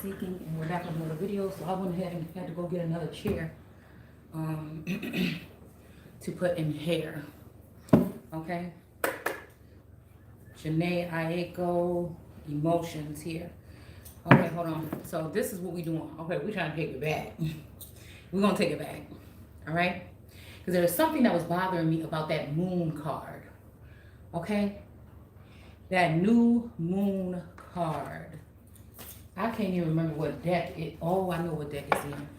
taking, and we're back on another video. So I went ahead and had to go get another chair to put in hair. Okay. Janae Aiko emotions here. Okay, hold on. So this is what we doing. Okay, we're trying to take it back. We're gonna take it back. All right. Because there was something that was bothering me about that moon card. Okay. That new moon card. I can't even remember what deck it. Oh, I know what deck it's in.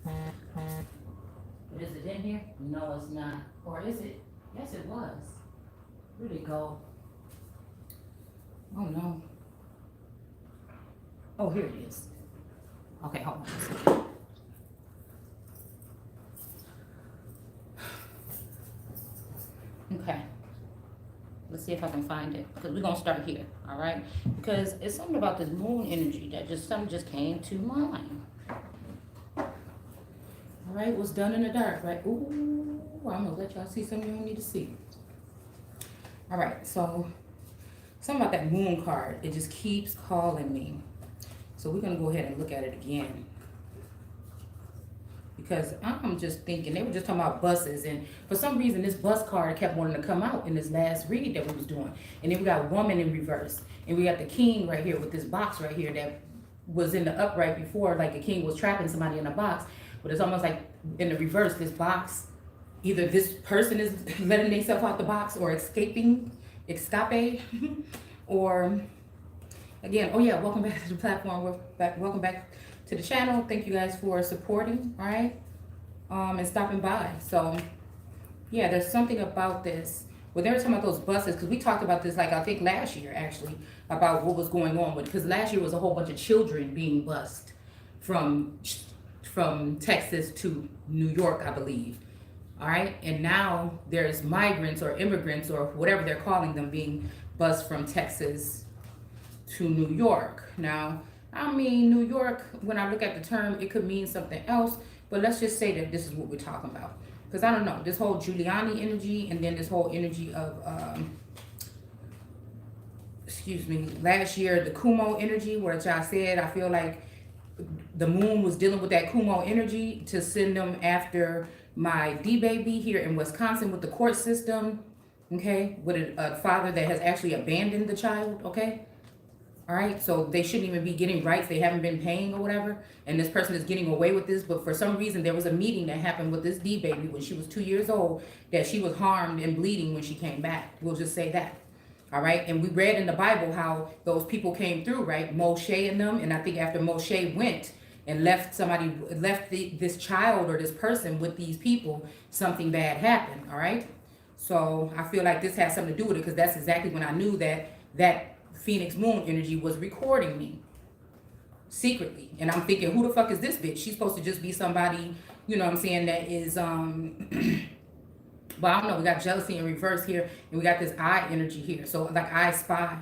But is it in here? No, it's not. Or is it? Yes, it was. Where'd it go? Oh no. Oh, here it is. Okay, hold on a second. Okay. Let's see if I can find it. Because we're going to start here. All right? Because it's something about this moon energy that something just came to mind. All right? What's done in the dark, right? Ooh, I'm going to let y'all see something you don't need to see. All right. So, something about that moon card. It just keeps calling me. So, we're going to go ahead and look at it again. Because I'm just thinking, they were just talking about buses, and for some reason this bus card kept wanting to come out in this last read that we was doing. And then we got woman in reverse, and we got the king right here with this box right here that was in the upright before, like the king was trapping somebody in a box. But it's almost like in the reverse, this box, either this person is letting themselves out the box or escape, or again, oh yeah, welcome back to the platform. Welcome back to the channel. Thank you guys for supporting, all right, and stopping by. So yeah, there's something about this. Well, they were talking about those buses, because we talked about this, like, I think last year actually, about what was going on with, because last year was a whole bunch of children being bused from Texas to New York, I believe. All right, and now there's migrants or immigrants or whatever they're calling them being bused from Texas to New York. Now, I mean, New York, when I look at the term, it could mean something else. But let's just say that this is what we're talking about. Because I don't know, this whole Giuliani energy, and then this whole energy of, last year, the Kumo energy, which I said, I feel like the moon was dealing with that Kumo energy to send them after my D-baby here in Wisconsin with the court system, okay? With a father that has actually abandoned the child, okay? All right, so they shouldn't even be getting rights. They haven't been paying or whatever. And this person is getting away with this. But for some reason, there was a meeting that happened with this D-baby when she was 2 years old, that she was harmed and bleeding when she came back. We'll just say that. All right, and we read in the Bible how those people came through, right? Moshe and them. And I think after Moshe went and left this child or this person with these people, something bad happened, all right? So I feel like this has something to do with it, because that's exactly when I knew that Phoenix moon energy was recording me secretly. And I'm thinking, who the fuck is this bitch? She's supposed to just be somebody, you know what I'm saying, that is well, I don't know, we got jealousy in reverse here, and we got this eye energy here. So like I spy.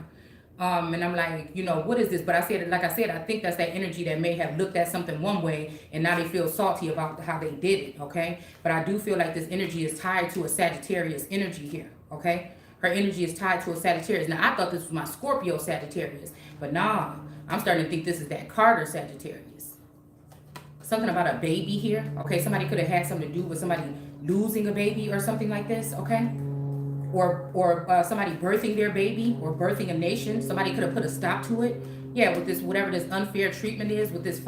And I'm like, you know, what is this? But I said, like I said, I think that's that energy that may have looked at something one way and now they feel salty about how they did it, okay? But I do feel like this energy is tied to a Sagittarius energy here, okay? Her energy is tied to a Sagittarius. Now, I thought this was my Scorpio Sagittarius, but nah, I'm starting to think this is that Carter Sagittarius. Something about a baby here, okay? Somebody could have had something to do with somebody losing a baby or something like this, okay? Or somebody birthing their baby or birthing a nation. Somebody could have put a stop to it. Yeah, with this, whatever this unfair treatment is, with this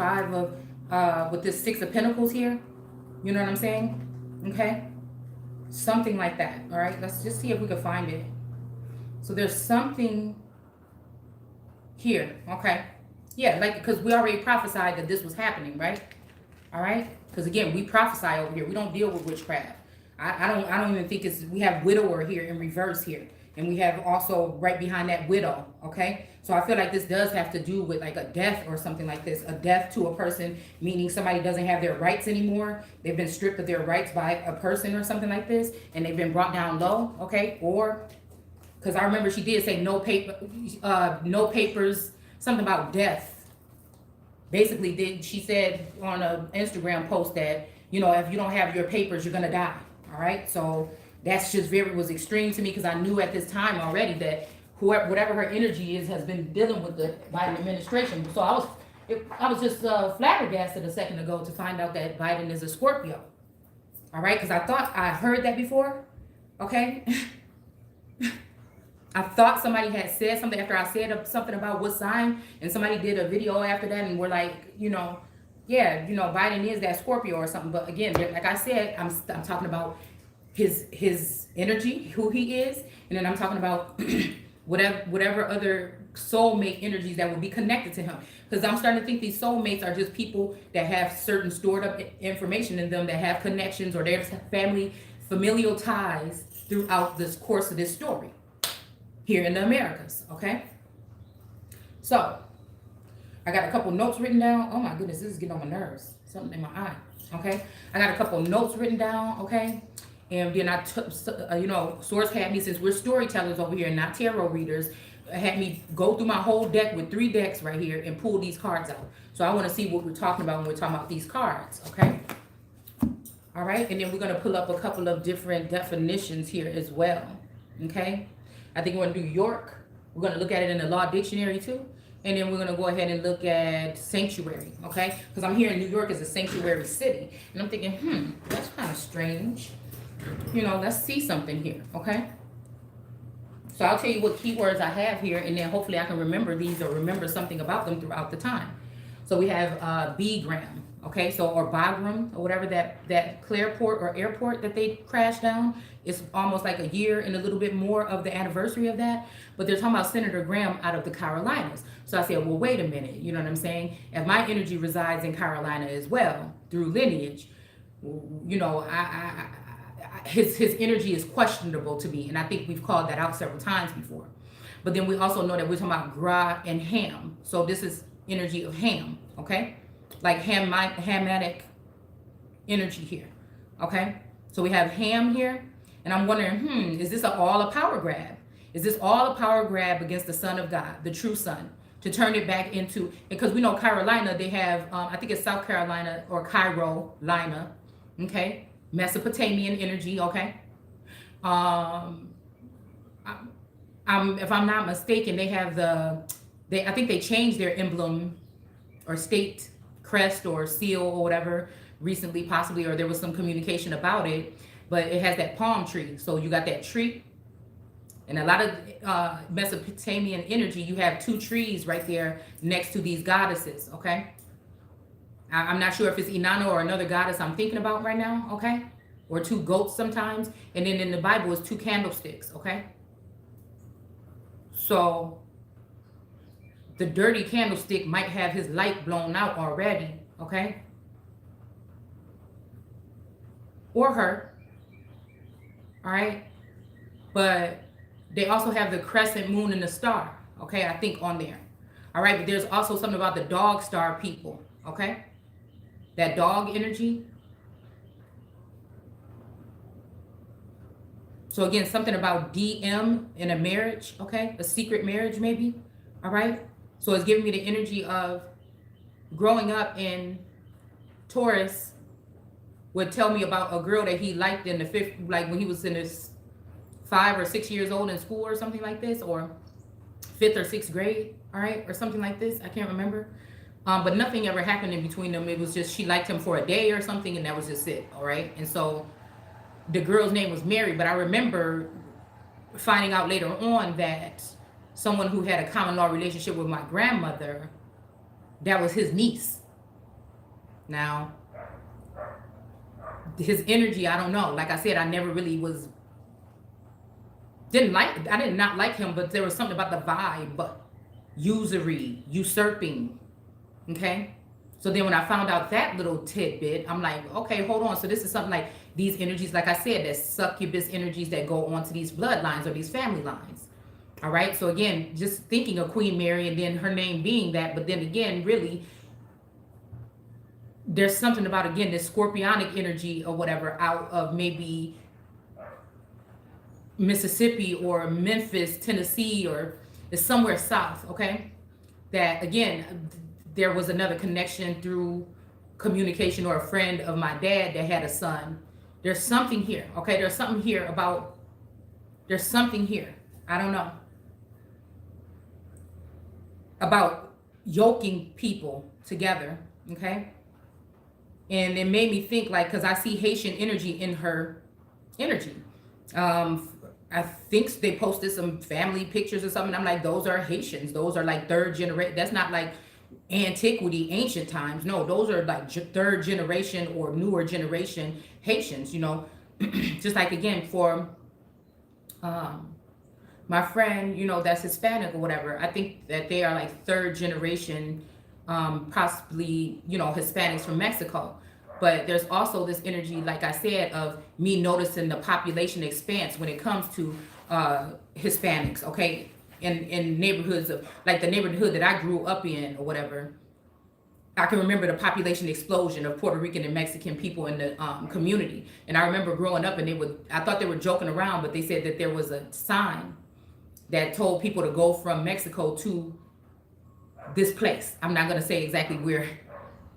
with this 6 of Pentacles here. You know what I'm saying? Okay? Something like that, all right? Let's just see if we can find it. So there's something here, okay? Yeah, like, because we already prophesied that this was happening, right? All right? Because again, we prophesy over here. We don't deal with witchcraft. I don't even think we have widower here in reverse here. And we have also right behind that widow, okay? So I feel like this does have to do with like a death or something like this. A death to a person, meaning somebody doesn't have their rights anymore. They've been stripped of their rights by a person or something like this. And they've been brought down low, okay? Or, because I remember she did say no papers, something about death. Basically, she said on an Instagram post that, you know, if you don't have your papers, you're going to die. All right, so that's just was extreme to me, because I knew at this time already that whoever, whatever her energy is, has been dealing with the Biden administration. So I was just flabbergasted a second ago to find out that Biden is a Scorpio. All right, because I thought I heard that before. Okay. I thought somebody had said something after I said something about what sign, and somebody did a video after that, and we're like, yeah, Biden is that Scorpio or something. But again, like I said, I'm talking about his energy, who he is, and then I'm talking about whatever other soulmate energies that will be connected to him. Because I'm starting to think these soulmates are just people that have certain stored up information in them, that have connections or their familial ties throughout this course of this story here in the Americas. Okay, so I got a couple notes written down. Oh my goodness, this is getting on my nerves. Something in my eye. Okay, I got a couple notes written down. Okay, and then Source had me, since we're storytellers over here, not tarot readers, had me go through my whole deck with 3 decks right here and pull these cards out. So I want to see what we're talking about when we're talking about these cards. Okay. All right, and then we're going to pull up a couple of different definitions here as well. Okay. I think we're in New York. We're going to look at it in the law dictionary too. And then we're going to go ahead and look at sanctuary, okay? Because I'm here in New York as a sanctuary city. And I'm thinking, that's kind of strange. Let's see something here, okay? So I'll tell you what keywords I have here, and then hopefully I can remember these or remember something about them throughout the time. So we have B-gram, okay? So, or Bagram, or whatever that Clearport or airport that they crashed down. It's almost like a year and a little bit more of the anniversary of that. But they're talking about Senator Graham out of the Carolinas. So I said, well, wait a minute. You know what I'm saying? If my energy resides in Carolina as well through lineage, his energy is questionable to me. And I think we've called that out several times before. But then we also know that we're talking about Gra and Ham. So this is energy of Ham, okay? Like Hamitic energy here, okay? So we have Ham here. And I'm wondering, is this all a power grab? Is this all a power grab against the Son of God, the true Son, to turn it back into, because we know Carolina, they have, I think it's South Carolina or Carolina, okay? Mesopotamian energy, okay? If I'm not mistaken, they have I think they changed their emblem or state crest or seal or whatever recently, possibly, or there was some communication about it. But it has that palm tree. So you got that tree. And a lot of Mesopotamian energy, you have 2 trees right there next to these goddesses, okay? I'm not sure if it's Inanna or another goddess I'm thinking about right now, okay? Or 2 goats sometimes. And then in the Bible, it's 2 candlesticks, okay? So the dirty candlestick might have his light blown out already, okay? Or her. All right, but they also have the crescent moon and the star, okay, I think on there. All right, but there's also something about the dog star people, okay, that dog energy. So again, something about DM in a marriage, okay, a secret marriage maybe. All right, so it's giving me the energy of growing up in Taurus. Would tell me about a girl that he liked in the 5th, like when he was in his 5 or 6 years old in school or something like this, or 5th or 6th grade, all right, or something like this. I can't remember. But nothing ever happened in between them. It was just she liked him for a day or something, and that was just it, all right? And so the girl's name was Mary, but I remember finding out later on that someone who had a common law relationship with my grandmother, that was his niece. Now, his energy, I don't know. Like I said, I never really I did not like him, but there was something about the vibe, usury, usurping, okay? So then when I found out that little tidbit, I'm like, okay, hold on. So this is something like these energies, like I said, that succubus energies that go onto these bloodlines or these family lines, all right? So again, just thinking of Queen Mary and then her name being that, but then again, really, there's something about, again, this scorpionic energy or whatever out of maybe Mississippi or Memphis, Tennessee, or it's somewhere south, okay? That, again, there was another connection through communication or a friend of my dad that had a son. There's something here, okay? There's something here. I don't know. about yoking people together, okay? And it made me think, like, because I see Haitian energy in her energy. I think they posted some family pictures or something. I'm like, those are Haitians. Those are like third generation. That's not like antiquity, ancient times. No, those are like third generation or newer generation Haitians, you know. Just like, again, for um, my friend, you know, that's Hispanic or whatever, I think that they are like third generation, possibly, you know, Hispanics from Mexico. But there's also this energy, like I said, of me noticing the population expanse when it comes to Hispanics, okay? In neighborhoods of, like the neighborhood that I grew up in or whatever, I can remember the population explosion of Puerto Rican and Mexican people in the community. And I remember growing up, and I thought they were joking around, but they said that there was a sign that told people to go from Mexico to this place. I'm not going to say exactly where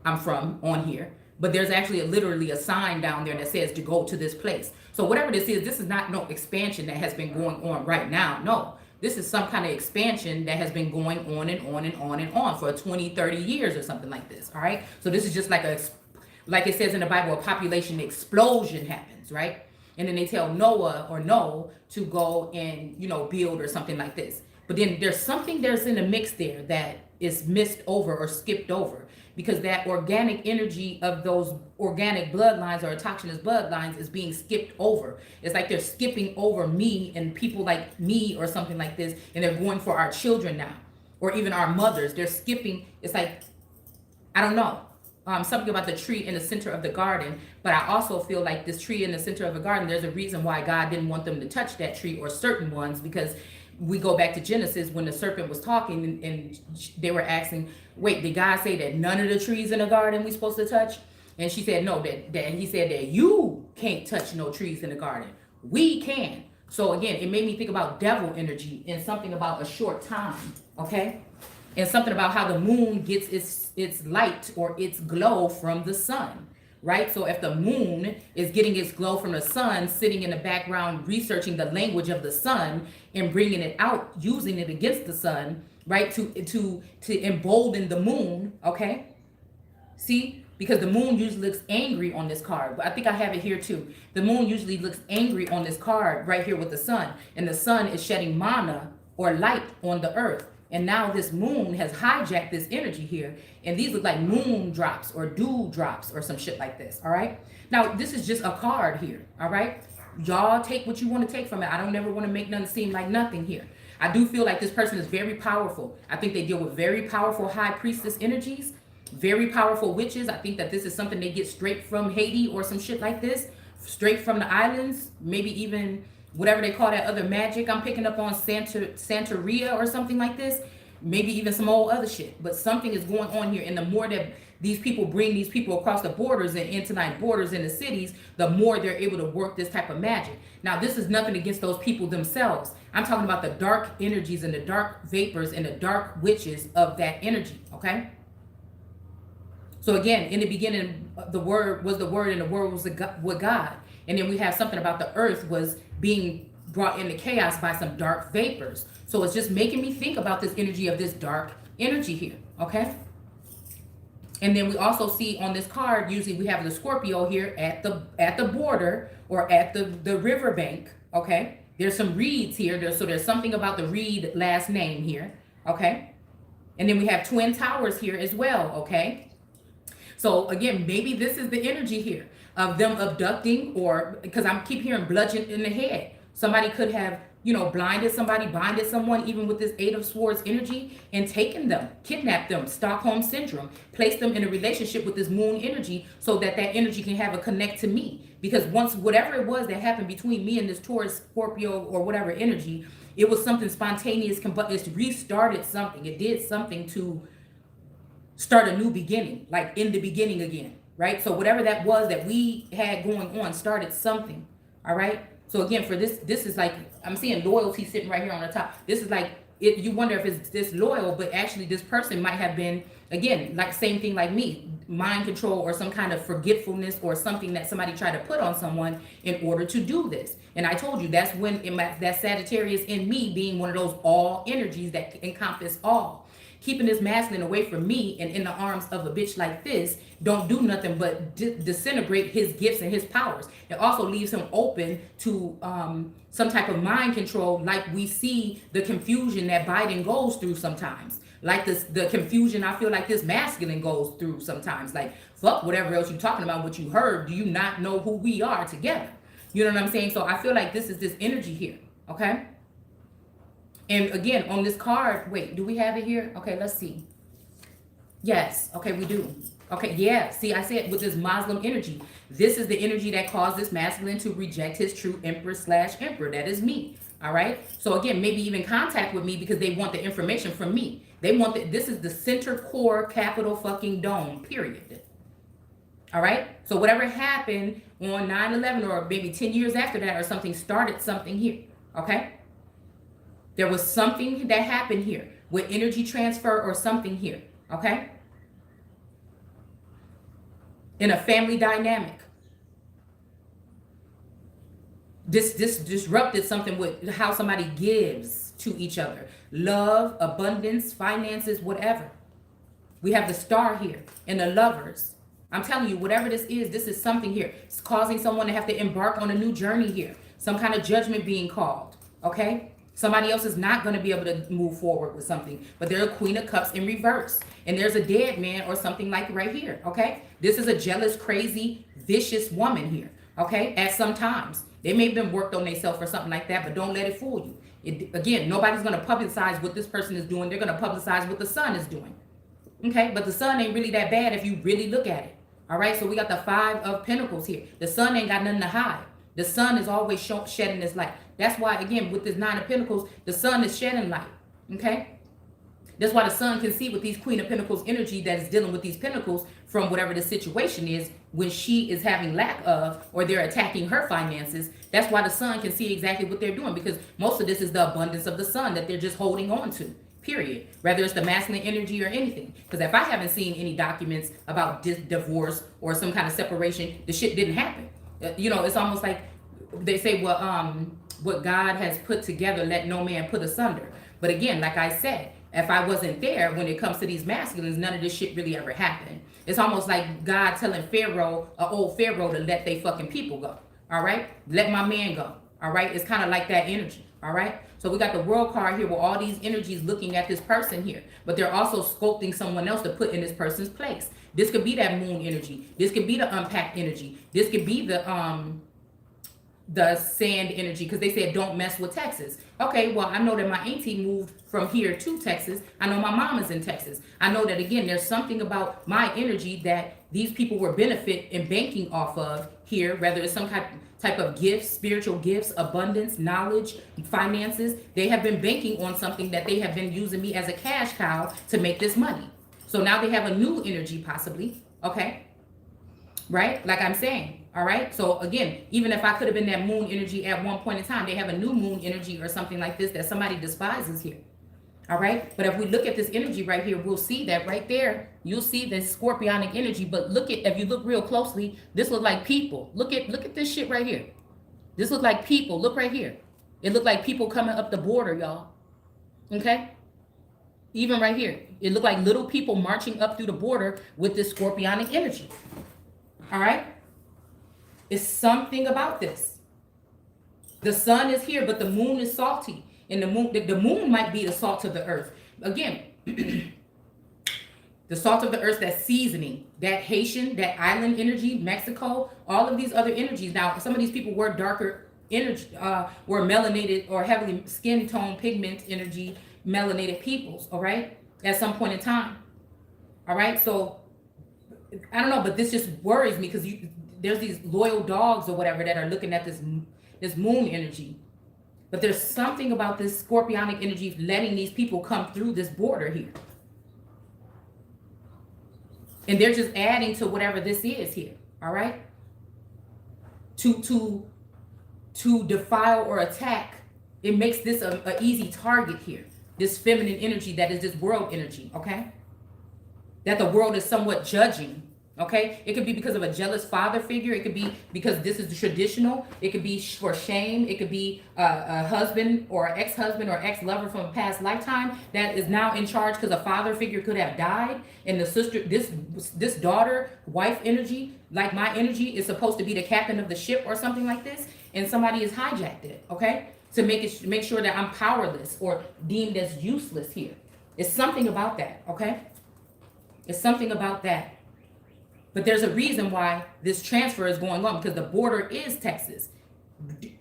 I'm from on here, but there's actually literally a sign down there that says to go to this place. So whatever this is not no expansion that has been going on right now. No, this is some kind of expansion that has been going on and on and on and on for 20, 30 years or something like this. All right. So this is just like like it says in the Bible, a population explosion happens, right? And then they tell Noah or No to go and, you know, build or something like this. But then there's in the mix there that is missed over or skipped over, because that organic energy of those organic bloodlines or autochthonous bloodlines is being skipped over. It's like they're skipping over me and people like me or something like this, and they're going for our children now, or even our mothers. They're skipping. It's like, I don't know. Something about the tree in the center of the garden, but I also feel like this tree in the center of the garden, there's a reason why God didn't want them to touch that tree or certain ones, because we go back to Genesis when the serpent was talking and they were asking, wait, did God say that none of the trees in the garden we supposed to touch? And she said, no, that he said that you can't touch no trees in the garden. We can. So again, it made me think about devil energy and something about a short time, okay? And something about how the moon gets its light or its glow from the sun, right? So if the moon is getting its glow from the sun, sitting in the background, researching the language of the sun and bringing it out, using it against the sun, right? To embolden the moon, okay? See? Because the moon usually looks angry on this card. But I think I have it here too. The moon usually looks angry on this card right here with the sun. And the sun is shedding mana or light on the earth. And now this moon has hijacked this energy here. And these look like moon drops or dew drops or some shit like this. All right. Now, this is just a card here. All right. Y'all take what you want to take from it. I don't ever want to make nothing seem like nothing here. I do feel like this person is very powerful. I think they deal with very powerful high priestess energies, very powerful witches. I think that this is something they get straight from Haiti or some shit like this, straight from the islands, maybe even whatever they call that other magic I'm picking up on, Santeria or something like this, maybe even some old other shit. But something is going on here, and the more that these people bring these people across the borders and into like borders in the cities, the more they're able to work this type of magic. Now, this is nothing against those people themselves. I'm talking about the dark energies and the dark vapors and the dark witches of that energy, okay? So again, in the beginning, the word was the word, and the word was with God. And then we have something about the earth was being brought into chaos by some dark vapors. So it's just making me think about this energy of this dark energy here, okay? And then we also see on this card, usually we have the Scorpio here at the border or at the riverbank, okay? There's some reeds here, so there's something about the Reed last name here, okay? And then we have Twin Towers here as well, okay? So again, maybe this is the energy here of them abducting, or because I keep hearing bludgeon in the head. Somebody could have, you know, blinded somebody, binded someone, even with this Eight of Swords energy, and taken them, kidnapped them, Stockholm Syndrome, placed them in a relationship with this moon energy so that that energy can have a connect to me. Because once, whatever it was that happened between me and this Taurus, Scorpio, or whatever energy, it was something spontaneous, it restarted something. It did something to start a new beginning, like in the beginning again, right? So whatever that was that we had going on started something, all right? So again, for this is like, I'm seeing loyalty sitting right here on the top. This is like, you wonder if it's this loyal, but actually this person might have been, again, like same thing like me, mind control or some kind of forgetfulness or something that somebody tried to put on someone in order to do this. And I told you, that's when that Sagittarius in me being one of those all energies that encompass all. keeping this masculine away from me and in the arms of a bitch like this don't do nothing but disintegrate his gifts and his powers. It also leaves him open to some type of mind control, like we see the confusion that Biden goes through sometimes. Like the confusion I feel like this masculine goes through sometimes. Like, fuck whatever else you're talking about, what you heard. Do you not know who we are together? You know what I'm saying? So I feel like this is this energy here, okay? And again, on this card, wait, do we have it here? Okay, let's see. Yes, okay, we do. Okay, yeah, see, I said with this Muslim energy, this is the energy that caused this masculine to reject his true empress/emperor. That is me, all right? So again, maybe even contact with me because they want the information from me. They want this is the center core capital fucking dome, period. All right? So whatever happened on 9/11 or maybe 10 years after that or something started something here, okay? There was something that happened here with energy transfer or something here, okay? In a family dynamic. This disrupted something with how somebody gives to each other. Love, abundance, finances, whatever. We have the star here and the lovers. I'm telling you, whatever this is something here. It's causing someone to have to embark on a new journey here. Some kind of judgment being called, okay? Somebody else is not going to be able to move forward with something. But they're a Queen of Cups in reverse. And there's a dead man or something like right here, okay? This is a jealous, crazy, vicious woman here, okay? At some times. They may have been worked on themselves or something like that, but don't let it fool you. Again, nobody's going to publicize what this person is doing. They're going to publicize what the sun is doing. Okay? But the sun ain't really that bad if you really look at it. All right? So we got the 5 of Pentacles here. The sun ain't got nothing to hide. The sun is always shedding its light. That's why, again, with this 9 of Pentacles, the sun is shedding light. Okay? That's why the sun can see with these Queen of Pentacles energy that is dealing with these pentacles from whatever the situation is when she is having lack of or they're attacking her finances. That's why the sun can see exactly what they're doing because most of this is the abundance of the sun that they're just holding on to, period. Whether it's the masculine energy or anything. Because if I haven't seen any documents about divorce or some kind of separation, the shit didn't happen. You know, it's almost like they say, well, what God has put together, let no man put asunder. But again, like I said, if I wasn't there when it comes to these masculines, none of this shit really ever happened. It's almost like God telling Pharaoh, old Pharaoh, to let they fucking people go. All right? Let my man go. All right? It's kind of like that energy. All right? So we got the World card here with all these energies looking at this person here. But they're also sculpting someone else to put in this person's place. This could be that moon energy. This could be the unpacked energy. This could be the sand energy because they said don't mess with Texas. Okay, well, I know that my auntie moved from here to Texas. I know my mom is in Texas. I know that, again, there's something about my energy that these people were benefit and banking off of here, whether it's some type of gifts, spiritual gifts, abundance, knowledge, finances. They have been banking on something that they have been using me as a cash cow to make this money. So now they have a new energy possibly, okay? Right? Like I'm saying. All right. So again, even if I could have been that moon energy at one point in time, they have a new moon energy or something like this that somebody despises here. All right. But if we look at this energy right here, we'll see that right there. You'll see this scorpionic energy. But if you look real closely, this look like people. Look at this shit right here. This look like people. Look right here. It looked like people coming up the border, y'all. Okay. Even right here. It looked like little people marching up through the border with this scorpionic energy. All right. It's something about this. The sun is here, but the moon is salty. And the moon might be the salt of the earth. Again, the salt of the earth, that seasoning, that Haitian, that island energy, Mexico, all of these other energies. Now, some of these people were darker energy, were melanated or heavily skin tone, pigment energy, melanated peoples, all right? At some point in time. All right, so I don't know, but this just worries me because there's these loyal dogs or whatever that are looking at this moon energy. But there's something about this scorpionic energy letting these people come through this border here. And they're just adding to whatever this is here. All right? To defile or attack, it makes this an easy target here. This feminine energy that is this world energy, okay? That the world is somewhat judging Okay, it could be because of a jealous father figure. It could be because this is traditional. It could be for shame. It could be a husband or ex-husband or ex-lover from a past lifetime that is now in charge because a father figure could have died. And the sister, this daughter, wife energy, like my energy, is supposed to be the captain of the ship or something like this, and somebody has hijacked it. Okay, to make sure that I'm powerless or deemed as useless here. It's something about that. Okay, it's something about that. But there's a reason why this transfer is going on, because the border is Texas.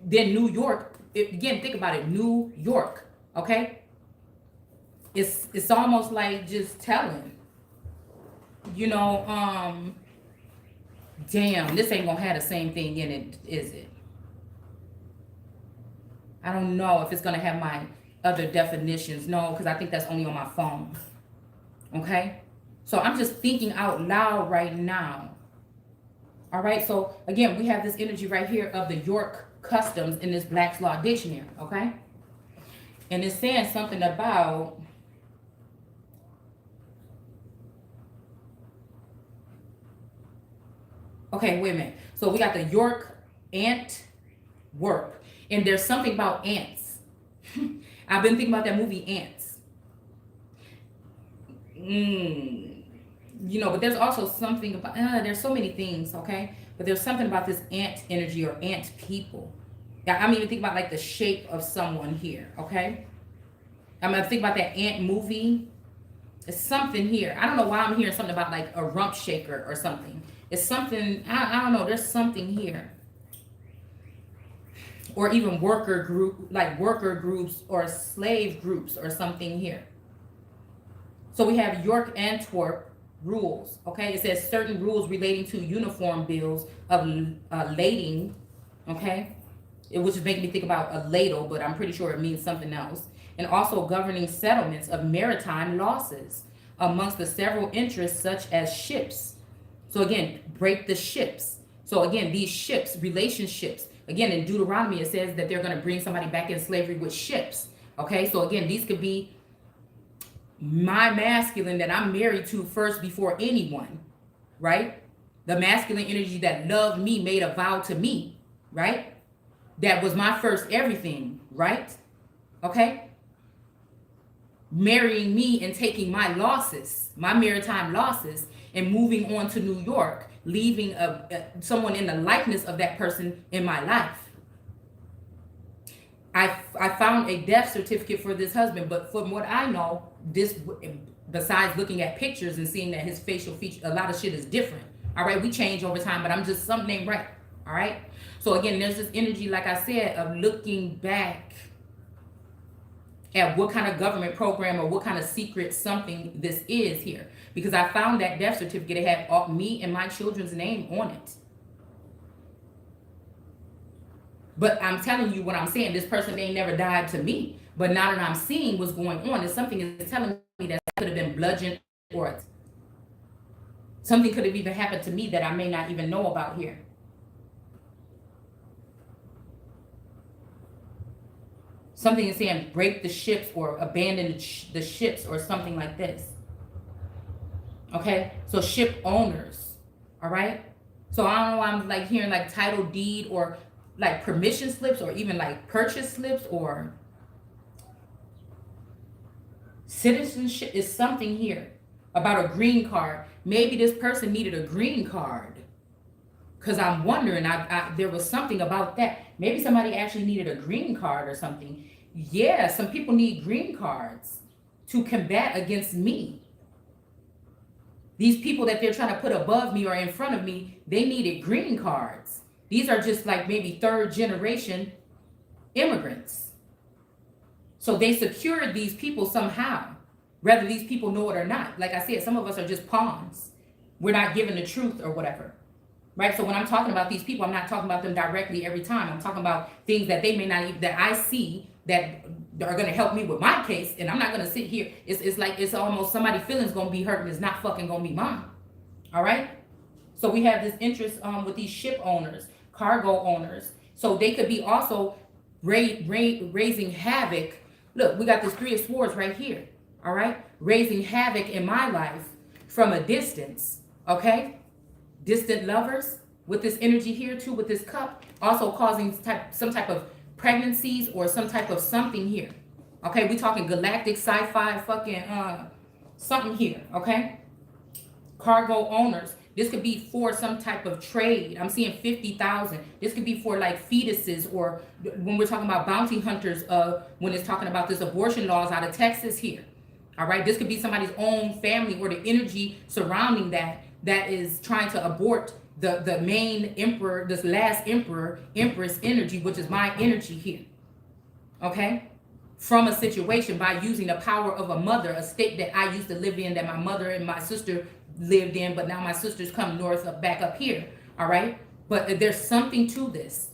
Then New York, again, think about it, New York, okay? It's almost like just telling, you know, damn, this ain't gonna have the same thing in it, is it? I don't know if it's gonna have my other definitions. No, because I think that's only on my phone, okay? So I'm just thinking out loud right now. All right, so again, we have this energy right here of the York Customs in this Black's Law Dictionary, okay? And it's saying something about, okay, wait a minute. So we got the York Ant Work, and there's something about ants. I've been thinking about that movie Ants. You know, but there's also something about, there's so many things, okay? But there's something about this ant energy or ant people. I'm even thinking about like the shape of someone here, okay? I'm gonna think about that ant movie. It's something here. I don't know why I'm hearing something about like a rump shaker or something. It's something, I don't know, there's something here. Or even worker groups or slave groups or something here. So we have York Antwerp rules, okay? It says certain rules relating to uniform bills of lading, okay? Which is making me think about a ladle, but I'm pretty sure it means something else. And also governing settlements of maritime losses amongst the several interests such as ships. So again, break the ships. So again, these ships, relationships. Again, in Deuteronomy, it says that they're going to bring somebody back in slavery with ships, okay? So again, these could be my masculine that I'm married to first before anyone, right? The masculine energy that loved me, made a vow to me, right? That was my first everything, right? Okay? Marrying me and taking my losses, my maritime losses, and moving on to New York, leaving someone in the likeness of that person in my life. I found a death certificate for this husband, but from what I know, this, besides looking at pictures and seeing that his facial feature, a lot of shit is different. All right, we change over time, but I'm just, something ain't right. All right. So again, there's this energy, like I said, of looking back at what kind of government program or what kind of secret something this is here. Because I found that death certificate, it had me and my children's name on it. But I'm telling you what I'm saying. This person ain't never died to me. But now that I'm seeing what's going on, and something is telling me that could have been bludgeoned or something could have even happened to me that I may not even know about here. Something is saying break the ships or abandon the ships or something like this. Okay, so ship owners, all right? So I don't know why I'm like hearing like title deed or like permission slips or even like purchase slips or citizenship is something here about a green card. Maybe this person needed a green card because I'm wondering, there was something about that. Maybe somebody actually needed a green card or something. Yeah, some people need green cards to combat against me. These people that they're trying to put above me or in front of me, they needed green cards. These are just like maybe third generation immigrants. So they secured these people somehow, whether these people know it or not. Like I said, some of us are just pawns. We're not given the truth or whatever. Right? So when I'm talking about these people, I'm not talking about them directly every time. I'm talking about things that they may not even, that I see that are going to help me with my case. And I'm not going to sit here. It's like, it's almost somebody's feelings going to be hurt and it's not fucking going to be mine. All right? So we have this interest with these ship owners, cargo owners. So they could be also raising havoc. Look, we got this Three of Swords right here. All right? Raising havoc in my life from a distance. Okay? distant lovers with this energy here too, with this cup, also causing some type of pregnancies or some type of something here. Okay, we talking galactic sci-fi fucking something here, okay? Cargo owners. This could be for some type of trade. I'm seeing 50,000. This could be for like fetuses, or when we're talking about bounty hunters, when it's talking about this abortion laws out of Texas here. All right, this could be somebody's own family or the energy surrounding that is trying to abort the main emperor, this last emperor, empress energy, which is my energy here. Okay? From a situation by using the power of a mother, a state that I used to live in, that my mother and my sister lived in, but now my sisters come north up back up here. All right? But there's something to this.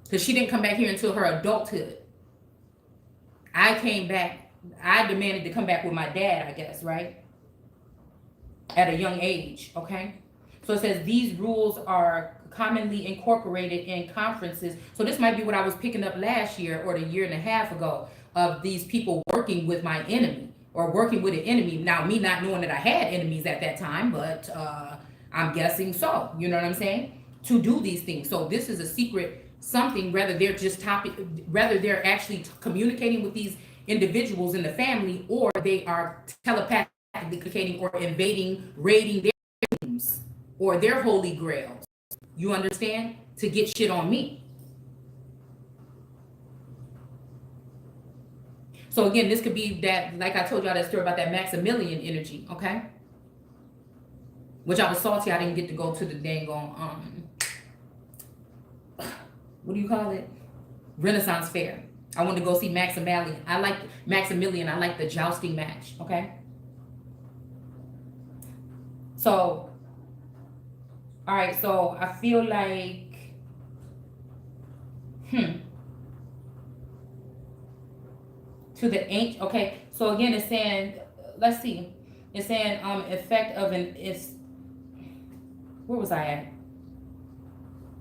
Because she didn't come back here until her adulthood. I came back, I demanded to come back with my dad, I guess, right? At a young age, okay? So it says these rules are commonly incorporated in conferences. So this might be what I was picking up last year or the year and a half ago, of these people working with my enemy or working with an enemy. Now, me not knowing that I had enemies at that time, but I'm guessing so. You know what I'm saying? To do these things. So this is a secret something, whether they're actually communicating with these individuals in the family, or they are telepathically communicating or invading, raiding their rooms or their holy grails. You understand? To get shit on me. So again, this could be that, like I told y'all that story about that Maximilian energy, okay? Which I was salty I didn't get to go to the dang on what do you call it? Renaissance Fair. I wanted to go see Maximilian. I like Maximilian. I like the jousting match. Okay. So, all right. So I feel like, to the ancient. Okay. So again, it's saying, let's see. It's saying effect of where was I at?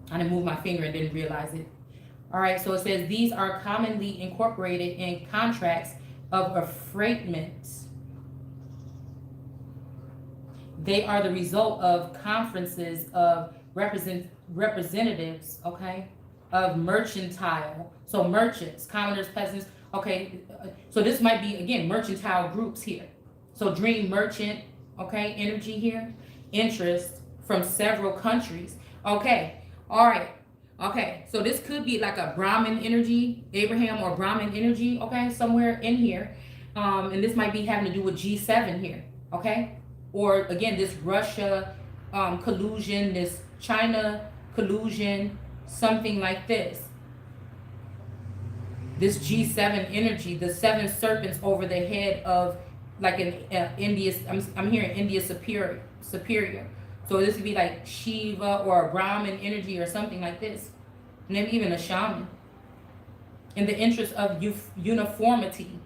I didn't move my finger and didn't realize it. All right, so it says these are commonly incorporated in contracts of affreightment. They are the result of conferences of representatives, okay, of mercantile. So merchants, commoners, peasants. Okay, so this might be, again, mercantile groups here. So dream merchant, okay, energy here. Interest from several countries. Okay. All right. Okay. So this could be like a Brahmin energy, Abraham or Brahmin energy. Okay. Somewhere in here. And this might be having to do with G7 here. Okay. Or again, this Russia collusion, this China collusion, something like this. This G7 energy, the 7 serpents over the head of, like in India. I'm hearing India superior. So this would be like Shiva or a Brahmin energy or something like this. Maybe even a shaman. In the interest of uniformity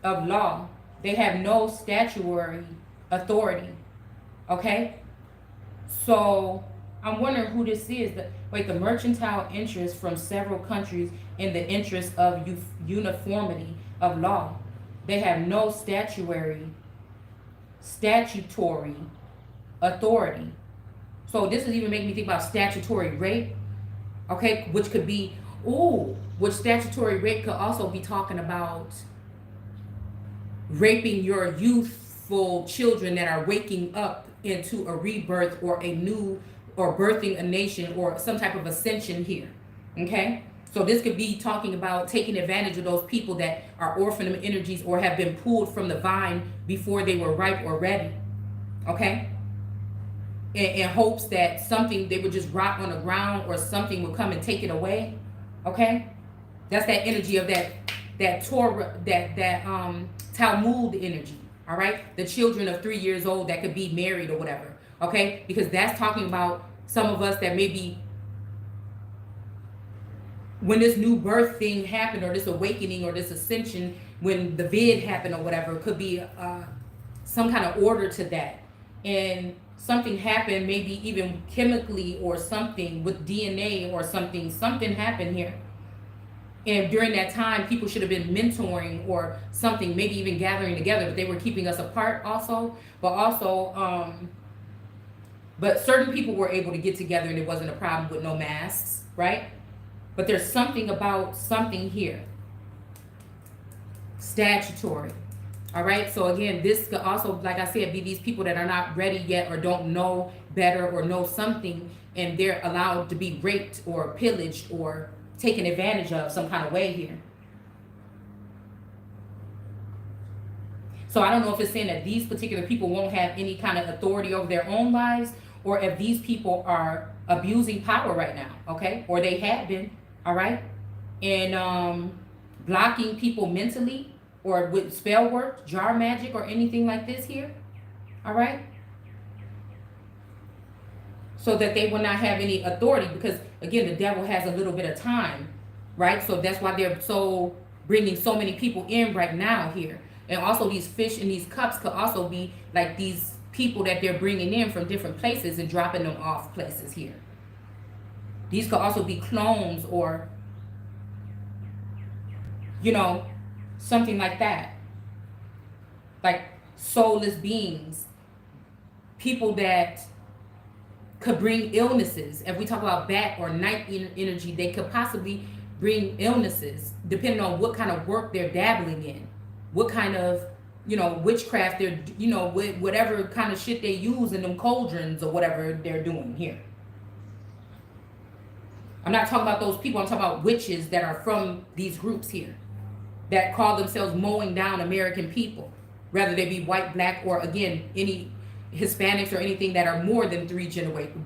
of law, they have no statutory authority. Okay? So I'm wondering who this is. The mercantile interest from several countries in the interest of uniformity of law. They have no statutory authority. So this is even making me think about statutory rape, okay, which could be, which statutory rape could also be talking about raping your youthful children that are waking up into a rebirth or a new, or birthing a nation or some type of ascension here, okay? So this could be talking about taking advantage of those people that are orphan energies or have been pulled from the vine before they were ripe or ready, okay? In hopes that something, they would just rot on the ground or something would come and take it away. Okay? That's that energy of that Torah, that Talmud energy. All right? The children of 3 years old that could be married or whatever. Okay? Because that's talking about some of us that maybe when this new birth thing happened, or this awakening or this ascension, when the vid happened or whatever, it could be some kind of order to that. And something happened, maybe even chemically or something with DNA or something happened here. And during that time, people should have been mentoring or something, maybe even gathering together, but they were keeping us apart also. But certain people were able to get together and it wasn't a problem with no masks, right? But there's something about something here. Statutory. All right. So again, this could also, like I said, be these people that are not ready yet or don't know better or know something, and they're allowed to be raped or pillaged or taken advantage of some kind of way here. So I don't know if it's saying that these particular people won't have any kind of authority over their own lives, or if these people are abusing power right now, okay? Or they have been, all right? And blocking people mentally, or with spell work, jar magic, or anything like this here, all right? So that they will not have any authority, because again, the devil has a little bit of time, right? So that's why they're so bringing so many people in right now here. And also these fish in these cups could also be like these people that they're bringing in from different places and dropping them off places here. These could also be clones or, you know, something like that. Like soulless beings. People that could bring illnesses. If we talk about bat or night energy, they could possibly bring illnesses depending on what kind of work they're dabbling in. What kind of, you know, witchcraft they're, you know, whatever kind of shit they use in them cauldrons or whatever they're doing here. I'm not talking about those people. I'm talking about witches that are from these groups here that call themselves mowing down American people, whether they be white, black, or again, any Hispanics or anything that are more than 3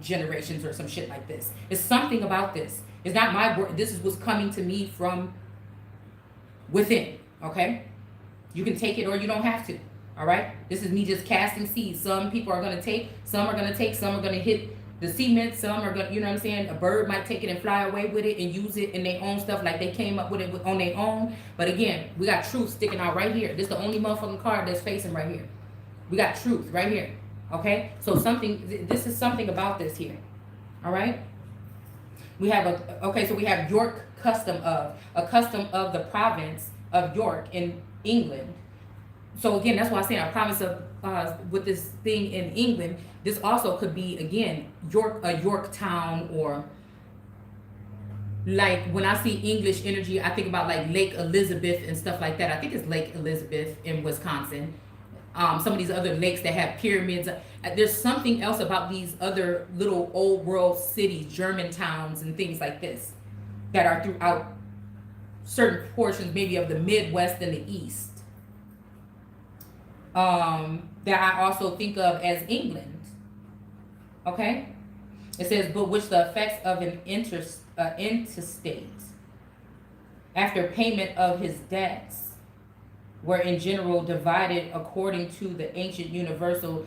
generations or some shit like this. It's something about this. It's not my word. This is what's coming to me from within, okay? You can take it or you don't have to, all right? This is me just casting seeds. Some people are going to take, some are going to take, some are going to hit the cement, some are going to, you know what I'm saying? A bird might take it and fly away with it and use it in their own stuff like they came up with it on their own. But again, we got truth sticking out right here. This is the only motherfucking card that's facing right here. We got truth right here, okay? So this is something about this here, all right? We have so we have York custom of the province of York in England. So again, that's why I say a province of with this thing in England. This also could be again Yorktown, or like when I see English energy, I think about like Lake Elizabeth and stuff like that. I think it's Lake Elizabeth in Wisconsin. Some of these other lakes that have pyramids. There's something else about these other little old world cities, German towns and things like this, that are throughout certain portions maybe of the Midwest and the East, that I also think of as England. Okay? It says, but which the effects of an intestate after payment of his debts were in general divided according to the ancient universal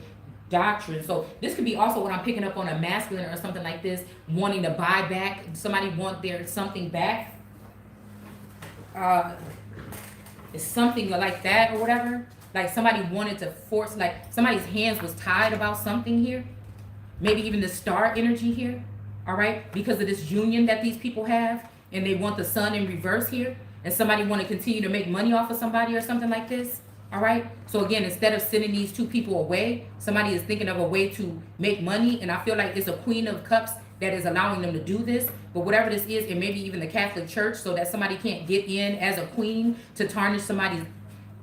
doctrine. So this could be also what I'm picking up on a masculine or something like this, wanting to buy back. Somebody want their something back. It's something like that or whatever. Like somebody wanted to force, like somebody's hands was tied about something here. Maybe even the star energy here. All right. Because of this union that these people have, and they want the sun in reverse here. And somebody want to continue to make money off of somebody or something like this. All right. So again, instead of sending these two people away, somebody is thinking of a way to make money. And I feel like it's a Queen of Cups that is allowing them to do this. But whatever this is, and maybe even the Catholic Church, so that somebody can't get in as a queen to tarnish somebody's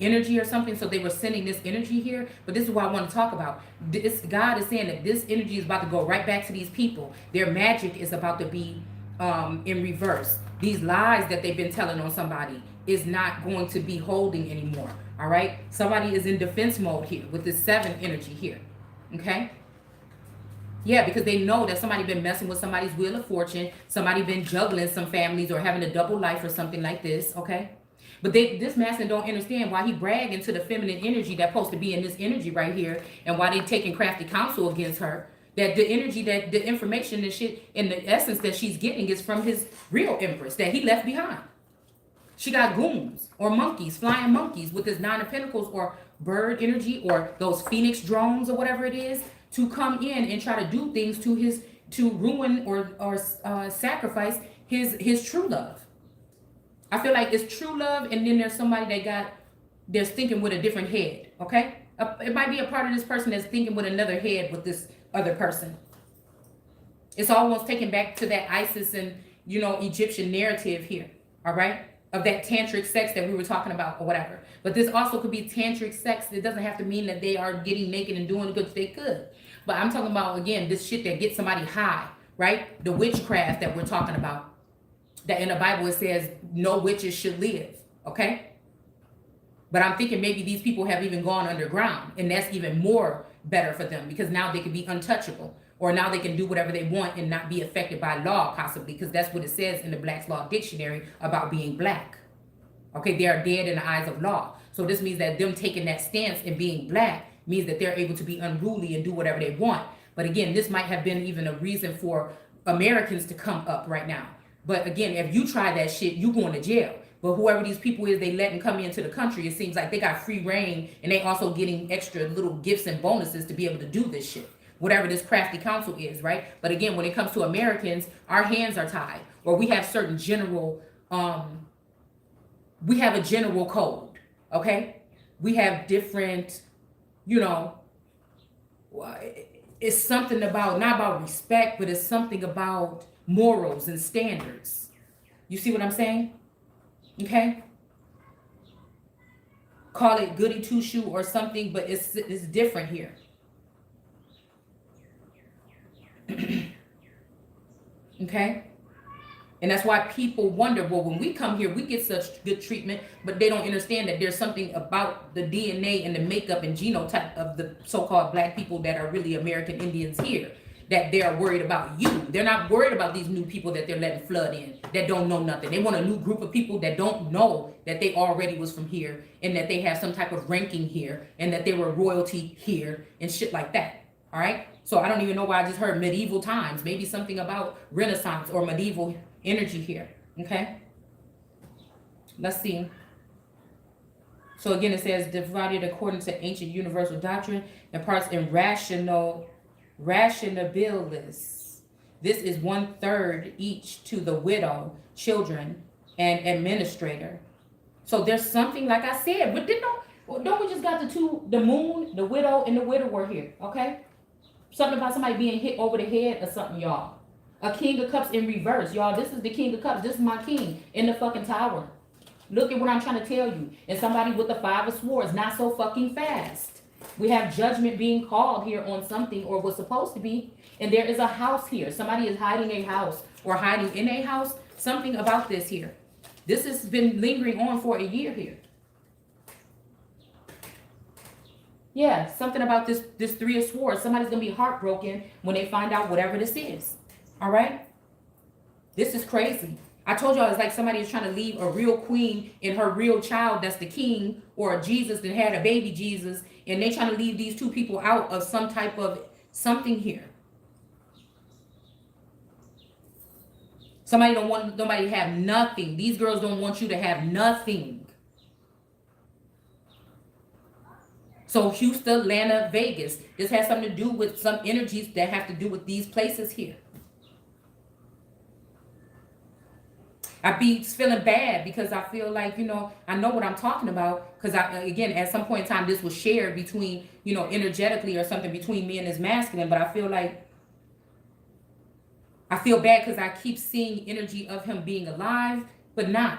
energy or something. So they were sending this energy here. But this is what I want to talk about. God is saying that this energy is about to go right back to these people. Their magic is about to be in reverse. These lies that they've been telling on somebody is not going to be holding anymore. All right. Somebody is in defense mode here with this 7 energy here. Okay. Yeah, because they know that somebody been messing with somebody's wheel of fortune. Somebody been juggling some families or having a double life or something like this. Okay. But this masculine don't understand why he bragging to the feminine energy that's supposed to be in this energy right here, and why they taking crafty counsel against her. That the energy, that the information and shit and the essence that she's getting is from his real empress that he left behind. She got goons or monkeys, flying monkeys with this 9 of Pentacles or bird energy or those Phoenix drones or whatever it is to come in and try to do things to ruin or sacrifice his true love. I feel like it's true love, and then there's somebody that's thinking with a different head, okay? It might be a part of this person that's thinking with another head with this other person. It's almost taken back to that Isis and, Egyptian narrative here, all right? Of that tantric sex that we were talking about or whatever. But this also could be tantric sex. It doesn't have to mean that they are getting naked and doing good. They could. But I'm talking about, again, this shit that gets somebody high, right? The witchcraft that we're talking about. That in the Bible it says no witches should live, okay? But I'm thinking maybe these people have even gone underground, and that's even more better for them, because now they can be untouchable, or now they can do whatever they want and not be affected by law, possibly, because that's what it says in the Black's Law Dictionary about being black. Okay, they are dead in the eyes of law. So this means that them taking that stance and being black means that they're able to be unruly and do whatever they want. But again, this might have been even a reason for Americans to come up right now. But again, if you try that shit, you going to jail. But whoever these people is, they letting come into the country, it seems like they got free reign, and they also getting extra little gifts and bonuses to be able to do this shit. Whatever this crafty council is, right? But again, when it comes to Americans, our hands are tied, or we have certain general, we have a general code, okay? We have different, it's something about, not about respect, but it's something about morals and standards. You see what I'm saying? Okay? Call it goody two shoe or something, but it's different here. Okay? And that's why people wonder, well, when we come here, we get such good treatment, but they don't understand that there's something about the DNA and the makeup and genotype of the so-called black people that are really American Indians here, that they're worried about you. They're not worried about these new people that they're letting flood in, that don't know nothing. They want a new group of people that don't know that they already was from here, and that they have some type of ranking here, and that they were royalty here and shit like that. All right? So I don't even know why I just heard medieval times. Maybe something about Renaissance or medieval energy here. Okay? Let's see. So again, it says divided according to ancient universal doctrine and parts in rationabilis. This is 1/3 each to the widow, children, and administrator. So there's something, like I said, but don't we just got the moon, the widow, and the widower here, okay? Something about somebody being hit over the head or something, y'all. A king of cups in reverse, y'all. This is the king of cups. This is my king in the fucking tower. Look at what I'm trying to tell you. And somebody with the 5 of swords, not so fucking fast. We have judgment being called here on something, or was supposed to be. And there is a house here. Somebody is hiding a house or hiding in a house. Something about this here. This has been lingering on for a year here. Yeah, something about this 3 of swords. Somebody's going to be heartbroken when they find out whatever this is. All right? This is crazy. I told y'all it's like somebody is trying to leave a real queen and her real child that's the king, or a Jesus that had a baby Jesus, and they trying to leave these 2 people out of some type of something here. Somebody don't want nobody to have nothing. These girls don't want you to have nothing. So Houston, Atlanta, Vegas. This has something to do with some energies that have to do with these places here. I be feeling bad because I feel like, I know what I'm talking about, because again, at some point in time, this was shared between, energetically or something between me and this masculine, but I feel bad because I keep seeing energy of him being alive, but not,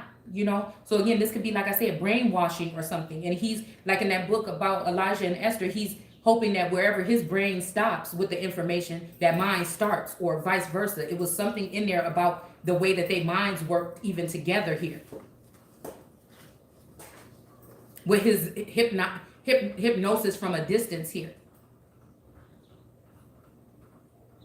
So again, this could be, like I said, brainwashing or something. And he's, like in that book about Elijah and Esther, he's hoping that wherever his brain stops with the information, that mine starts, or vice versa. It was something in there about the way that their minds work even together here. With his hypnosis from a distance here.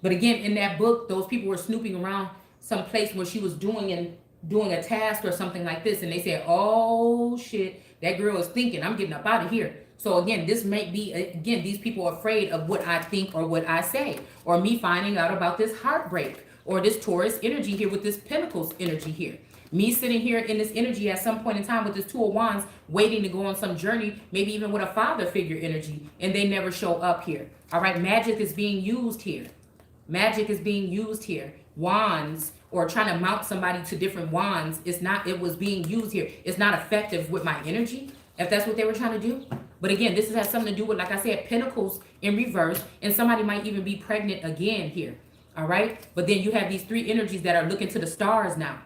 But again, in that book, those people were snooping around some place where she was doing a task or something like this. And they said, oh shit, that girl is thinking, I'm getting up out of here. So again, this may be, again, these people are afraid of what I think or what I say, or me finding out about this heartbreak, or this Taurus energy here with this Pentacles energy here. Me sitting here in this energy at some point in time with this 2 of Wands, waiting to go on some journey, maybe even with a father figure energy, and they never show up here. All right, magic is being used here. Magic is being used here. Wands or trying to mount somebody to different wands. It's not, it was being used here. It's not effective with my energy, if that's what they were trying to do. But again, this has something to do with, like I said, pentacles in reverse. And somebody might even be pregnant again here. All right. But then you have these three energies that are looking to the stars now.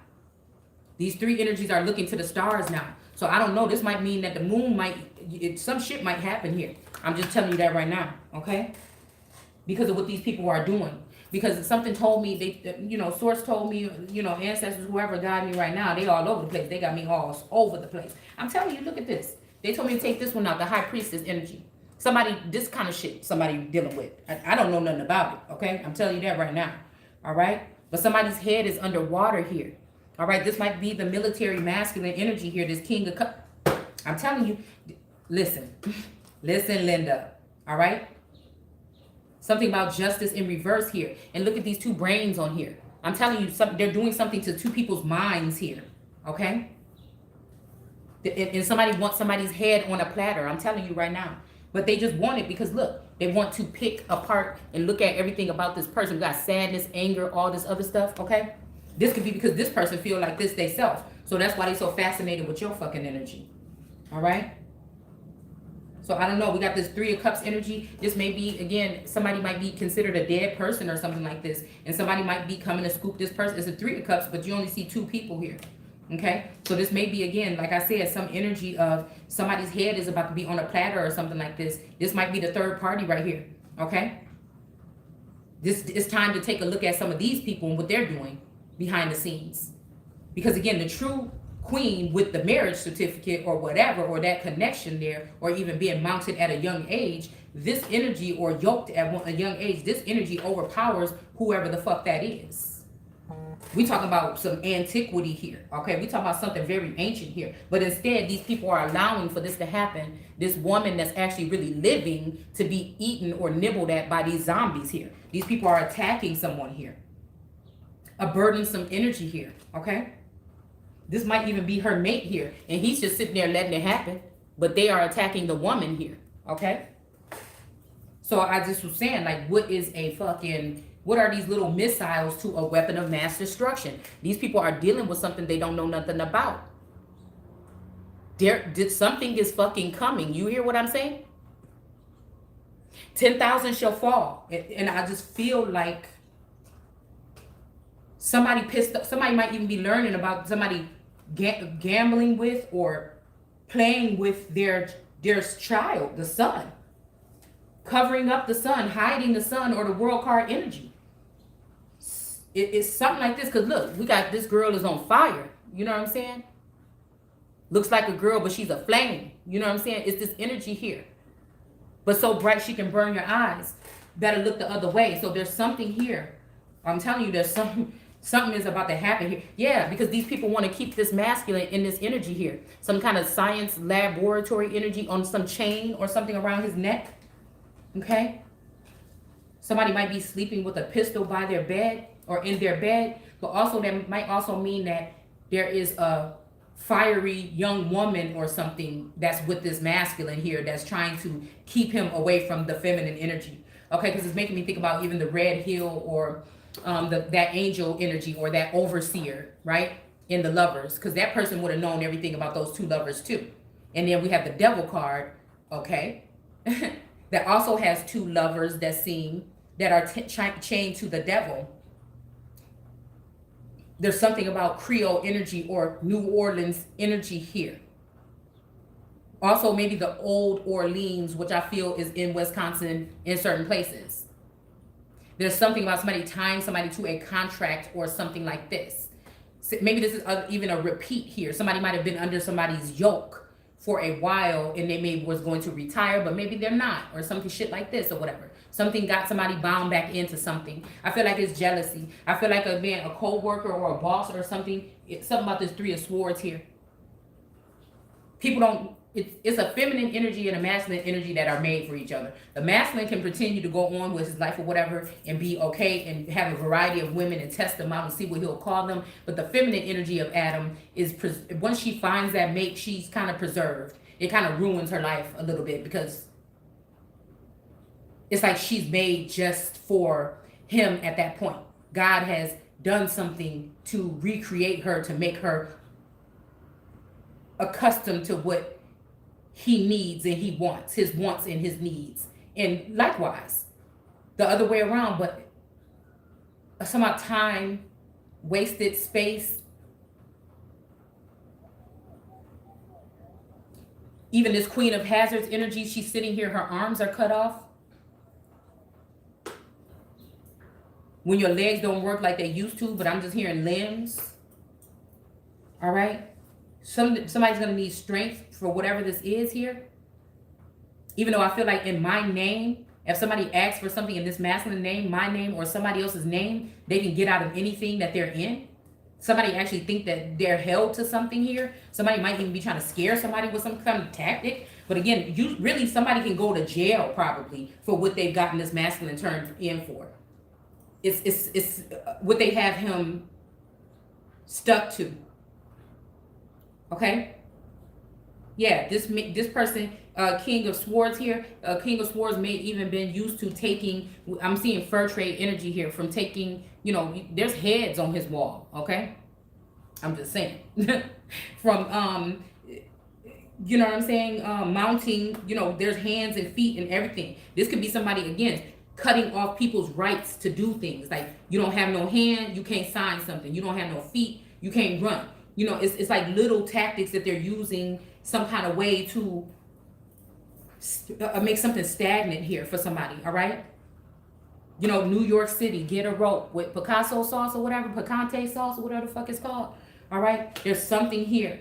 These three energies are looking to the stars now. So I don't know. This might mean that the moon might, some shit might happen here. I'm just telling you that right now. Okay. Because of what these people are doing. Because something told me, they, source told me, ancestors, whoever guide me right now, they all over the place. They got me all over the place. I'm telling you, look at this. They told me to take this one out, the high priestess energy. Somebody, this kind of shit somebody dealing with. I don't know nothing about it, okay? I'm telling you that right now, all right? But somebody's head is underwater here, all right? This might be the military masculine energy here, this king of cups. I'm telling you, listen, Linda, all right? Something about justice in reverse here. And look at these two brains on here. I'm telling you, they're doing something to two people's minds here. Okay? And somebody wants somebody's head on a platter. I'm telling you right now. But they just want it because, look, they want to pick apart and look at everything about this person. We got sadness, anger, all this other stuff. Okay? This could be because this person feel like this they self. So that's why they're so fascinated with your fucking energy. All right? So I don't know. We got this Three of Cups energy. This may be, again, somebody might be considered a dead person or something like this. And somebody might be coming to scoop this person. It's a Three of Cups, but you only see two people here. Okay? So this may be, again, like I said, some energy of somebody's head is about to be on a platter or something like this. This might be the third party right here. Okay? It's time to take a look at some of these people and what they're doing behind the scenes. Because, again, the true queen with the marriage certificate or whatever, or that connection there, or even being mounted at a young age, this energy, or yoked at a young age, this energy overpowers whoever the fuck that is. We talking about some antiquity here, okay? We talking about something very ancient here. But instead, these people are allowing for this to happen. This woman that's actually really living to be eaten or nibbled at by these zombies here. These people are attacking someone here. A burdensome energy here, okay? This might even be her mate here. And he's just sitting there letting it happen. But they are attacking the woman here. Okay? So I just was saying, like, what are these little missiles to a weapon of mass destruction? These people are dealing with something they don't know nothing about. Something is fucking coming. You hear what I'm saying? 10,000 shall fall. And I just feel like somebody pissed up. Somebody might even be learning about somebody gambling with or playing with their child, the sun, covering up the sun, hiding the sun, or the world card energy. It's something like this, because look, we got this girl is on fire. You know what I'm saying? Looks like a girl, but she's a flame. You know what I'm saying? It's this energy here, but so bright she can burn your eyes. Better look the other way. So there's something here. I'm telling you, there's something is about to happen here. Yeah, because these people want to keep this masculine in this energy here. Some kind of science laboratory energy on some chain or something around his neck. Okay? Somebody might be sleeping with a pistol by their bed or in their bed. But also that might also mean that there is a fiery young woman or something that's with this masculine here that's trying to keep him away from the feminine energy. Okay, because it's making me think about even the red hill or that angel energy or that overseer, right? In the lovers, because that person would have known everything about those two lovers too. And then we have the devil card, okay? That also has two lovers that are chained to the devil. There's something about Creole energy or New Orleans energy here. Also, maybe the old Orleans, which I feel is in Wisconsin in certain places. There's something about somebody tying somebody to a contract or something like this. Maybe this is even a repeat here. Somebody might have been under somebody's yoke for a while and they maybe was going to retire, but maybe they're not, or something shit like this or whatever. Something got somebody bound back into something. I feel like it's jealousy. I feel like a co-worker or a boss or something. It's something about this Three of Swords here. People don't, it's a feminine energy and a masculine energy that are made for each other. The masculine can continue to go on with his life or whatever and be okay and have a variety of women and test them out and see what he'll call them. But the feminine energy of Adam is, once she finds that mate, she's kind of preserved. It kind of ruins her life a little bit because it's like she's made just for him at that point. God has done something to recreate her, to make her accustomed to what he needs and he wants, his wants and his needs. And likewise, the other way around, but some of time, wasted space. Even this Queen of Hazards energy, she's sitting here, her arms are cut off. When your legs don't work like they used to, but I'm just hearing limbs. All right? Somebody's going to need strength for whatever this is here. Even though I feel like in my name, if somebody asks for something in this masculine name, my name, or somebody else's name, they can get out of anything that they're in. Somebody actually think that they're held to something here. Somebody might even be trying to scare somebody with some kind of tactic. But again, somebody can go to jail probably for what they've gotten this masculine term in for. It's what they have him stuck to. Okay? Yeah, this person, King of Swords here, King of Swords may even been used to taking, I'm seeing fur trade energy here from taking, there's heads on his wall, okay? I'm just saying. From, you know what I'm saying, mounting, there's hands and feet and everything. This could be somebody, again, cutting off people's rights to do things. Like, you don't have no hand, you can't sign something. You don't have no feet, you can't run. It's like little tactics that they're using some kind of way to make something stagnant here for somebody, all right? New York City, get a rope with Picasso sauce or whatever, picante sauce or whatever the fuck it's called, all right? There's something here.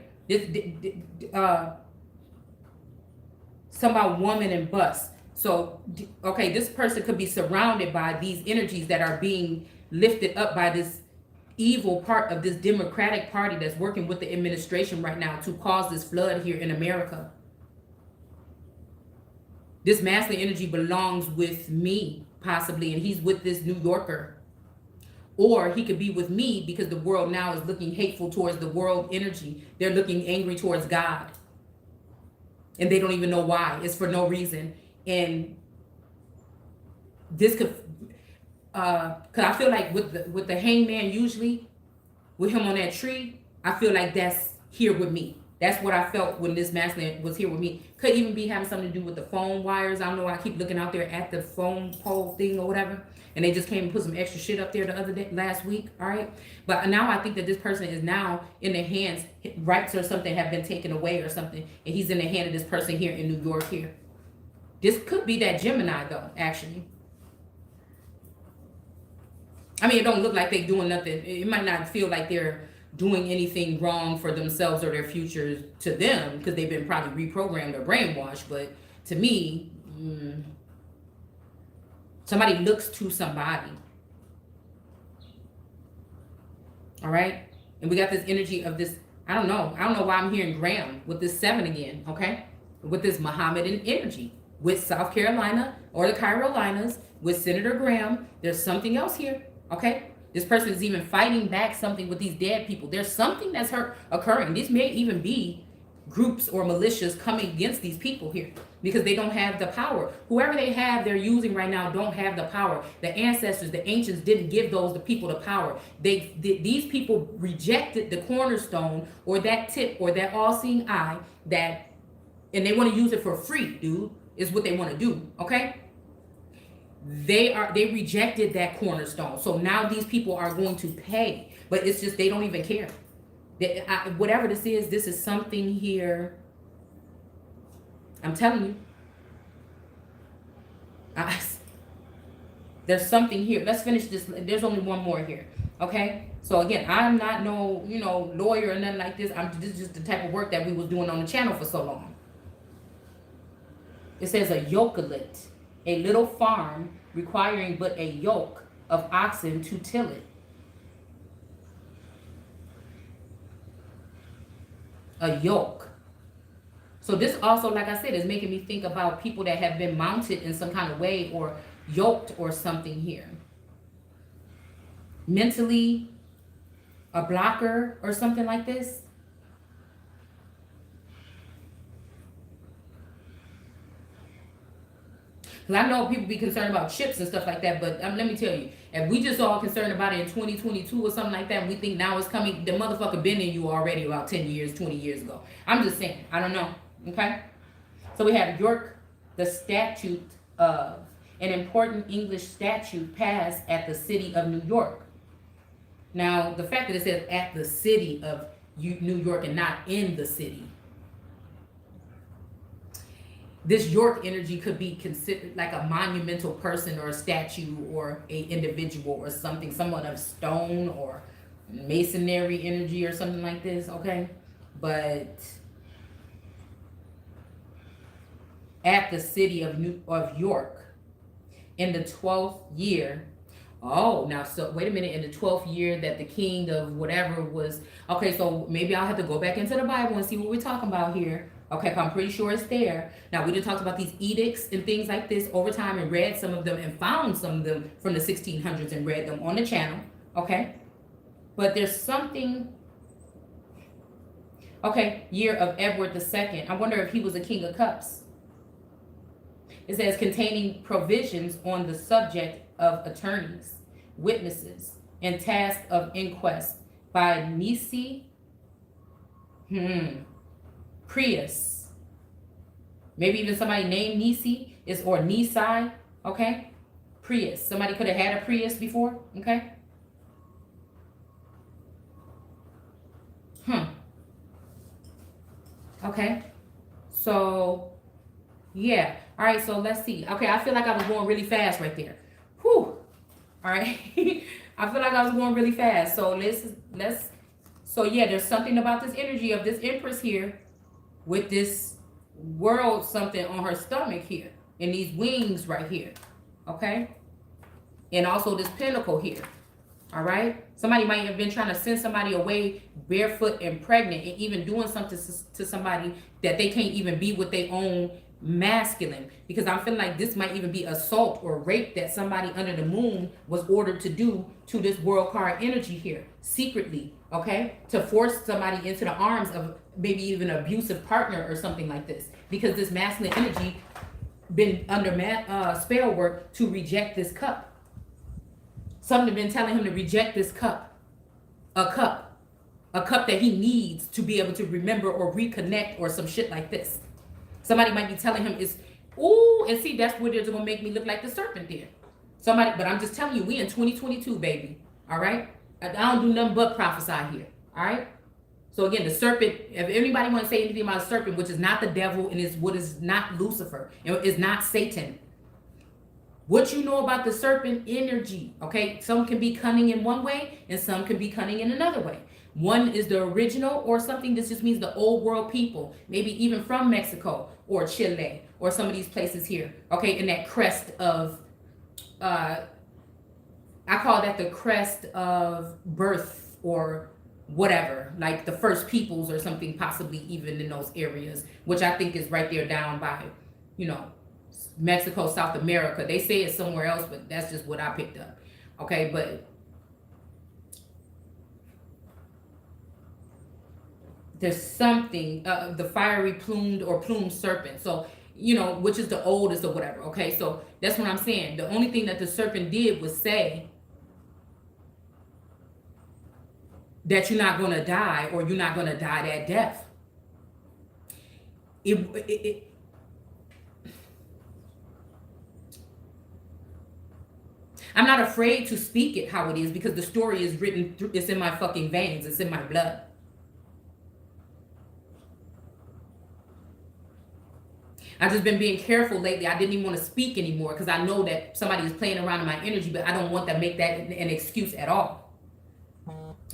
Some about woman and bus. So, okay, this person could be surrounded by these energies that are being lifted up by this evil part of this Democratic Party that's working with the administration right now to cause this flood here in America. This masculine energy belongs with me, possibly, and he's with this New Yorker. Or he could be with me because the world now is looking hateful towards the world energy. They're looking angry towards God. And they don't even know why. It's for no reason. And this could... Cause I feel like with the hangman, usually with him on that tree, I feel like that's here with me. That's what I felt when this masculine was here with me. Could even be having something to do with the phone wires. I don't know. I keep looking out there at the phone pole thing or whatever, and they just came and put some extra shit up there last week. All right, but now I think that this person is now in their hands. Rights or something have been taken away or something, and he's in the hand of this person here in New York here. This could be that Gemini though, actually. I mean, it don't look like they're doing nothing. It might not feel like they're doing anything wrong for themselves or their futures to them because they've been probably reprogrammed or brainwashed. But to me, somebody looks to somebody. All right? And we got this energy of this, I don't know why I'm hearing Graham with this 7 again, okay? With this Mohammedan energy. With South Carolina or the Carolinas, with Senator Graham, there's something else here. Okay, this person is even fighting back something with these dead people. There's something that's occurring. This may even be groups or militias coming against these people here because they don't have the power. Whoever they're using right now don't have the power. The ancestors, the ancients didn't give the people the power. These people rejected the cornerstone or that tip or that all-seeing eye and they want to use it for free, dude, is what they want to do. Okay. They rejected that cornerstone. So now these people are going to pay, but it's just, they don't even care. Whatever this is something here. I'm telling you. There's something here. Let's finish this. There's only one more here. Okay. So again, I'm not no, lawyer or nothing like this. This is just the type of work that we was doing on the channel for so long. It says a yokelet. A little farm requiring but a yoke of oxen to till it. A yoke. So this also, like I said, is making me think about people that have been mounted in some kind of way or yoked or something here. Mentally, a blocker or something like this. Because I know people be concerned about chips and stuff like that, but let me tell you, if we just all concerned about it in 2022 or something like that, and we think now it's coming, the motherfucker been in you already about 10 years, 20 years ago. I'm just saying. I don't know. Okay? So we have York, the statute of an important English statute passed at the city of New York. Now, the fact that it says at the city of New York and not in the city, this York energy could be considered like a monumental person or a statue or a individual or something, somewhat of stone or masonry energy or something like this, okay? But at the city of York in the 12th year. Oh, now, so wait a minute. In the 12th year that the king of whatever was, okay, so maybe I'll have to go back into the Bible and see what we're talking about here. Okay, I'm pretty sure it's there. Now, we done talked about these edicts and things like this over time and read some of them and found some of them from the 1600s and read them on the channel, okay? But there's something, okay, year of Edward II. I wonder if he was a king of cups. It says containing provisions on the subject of attorneys, witnesses, and task of inquest by Nisi Prius. Maybe even somebody named Nisi is or Nisi, okay? Prius. Somebody could have had a Prius before, okay? Okay. So, yeah. All right, so let's see. Okay, I feel like I was going really fast right there. Whew. All right. I feel like I was going really fast. So so yeah, there's something about this energy of this Empress here with this world something on her stomach here and these wings right here. Okay. And also this pentacle here. All right. Somebody might have been trying to send somebody away barefoot and pregnant and even doing something to somebody that they can't even be with their own masculine, because I'm feeling like this might even be assault or rape that somebody under the moon was ordered to do to this world card energy here secretly, okay, to force somebody into the arms of maybe even an abusive partner or something like this, because this masculine energy been under spell work to reject this cup. Something been telling him to reject this cup, a cup that he needs to be able to remember or reconnect or some shit like this. Somebody might be telling him it's, ooh, and see, that's what it's gonna make me look like the serpent there. Somebody, but I'm just telling you, we in 2022, baby. All right? I don't do nothing but prophesy here. All right? So again, the serpent, if anybody want to say anything about a serpent, which is not the devil and is what is not Lucifer, is not Satan. What you know about the serpent energy, okay? Some can be cunning in one way and some can be cunning in another way. One is the original or something. This just means the old world people, maybe even from Mexico or Chile or some of these places here, okay? And that crest of, I call that the crest of birth or whatever, like the first peoples or something, possibly even in those areas, which I think is right there down by, Mexico, South America. They say it's somewhere else, but that's just what I picked up. Okay, but there's something, the fiery plumed or plumed serpent. So, which is the oldest or whatever. Okay, so that's what I'm saying. The only thing that the serpent did was say that you're not going to die or you're not going to die that death. I'm not afraid to speak it how it is because the story is written through, it's in my fucking veins, it's in my blood. I've just been being careful lately. I didn't even want to speak anymore because I know that somebody is playing around in my energy, but I don't want to make that an excuse at all.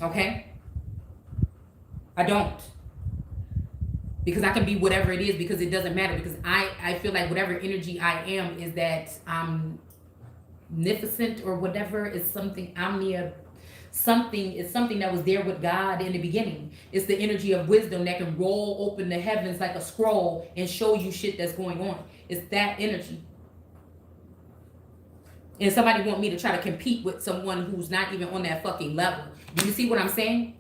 Okay? I don't. Because I can be whatever it is because it doesn't matter, because I feel like whatever energy I am is that I'm magnificent or whatever, is something it's something that was there with God in the beginning. It's the energy of wisdom that can roll open the heavens like a scroll and show you shit that's going on. It's that energy. And somebody want me to try to compete with someone who's not even on that fucking level. Do you see what I'm saying?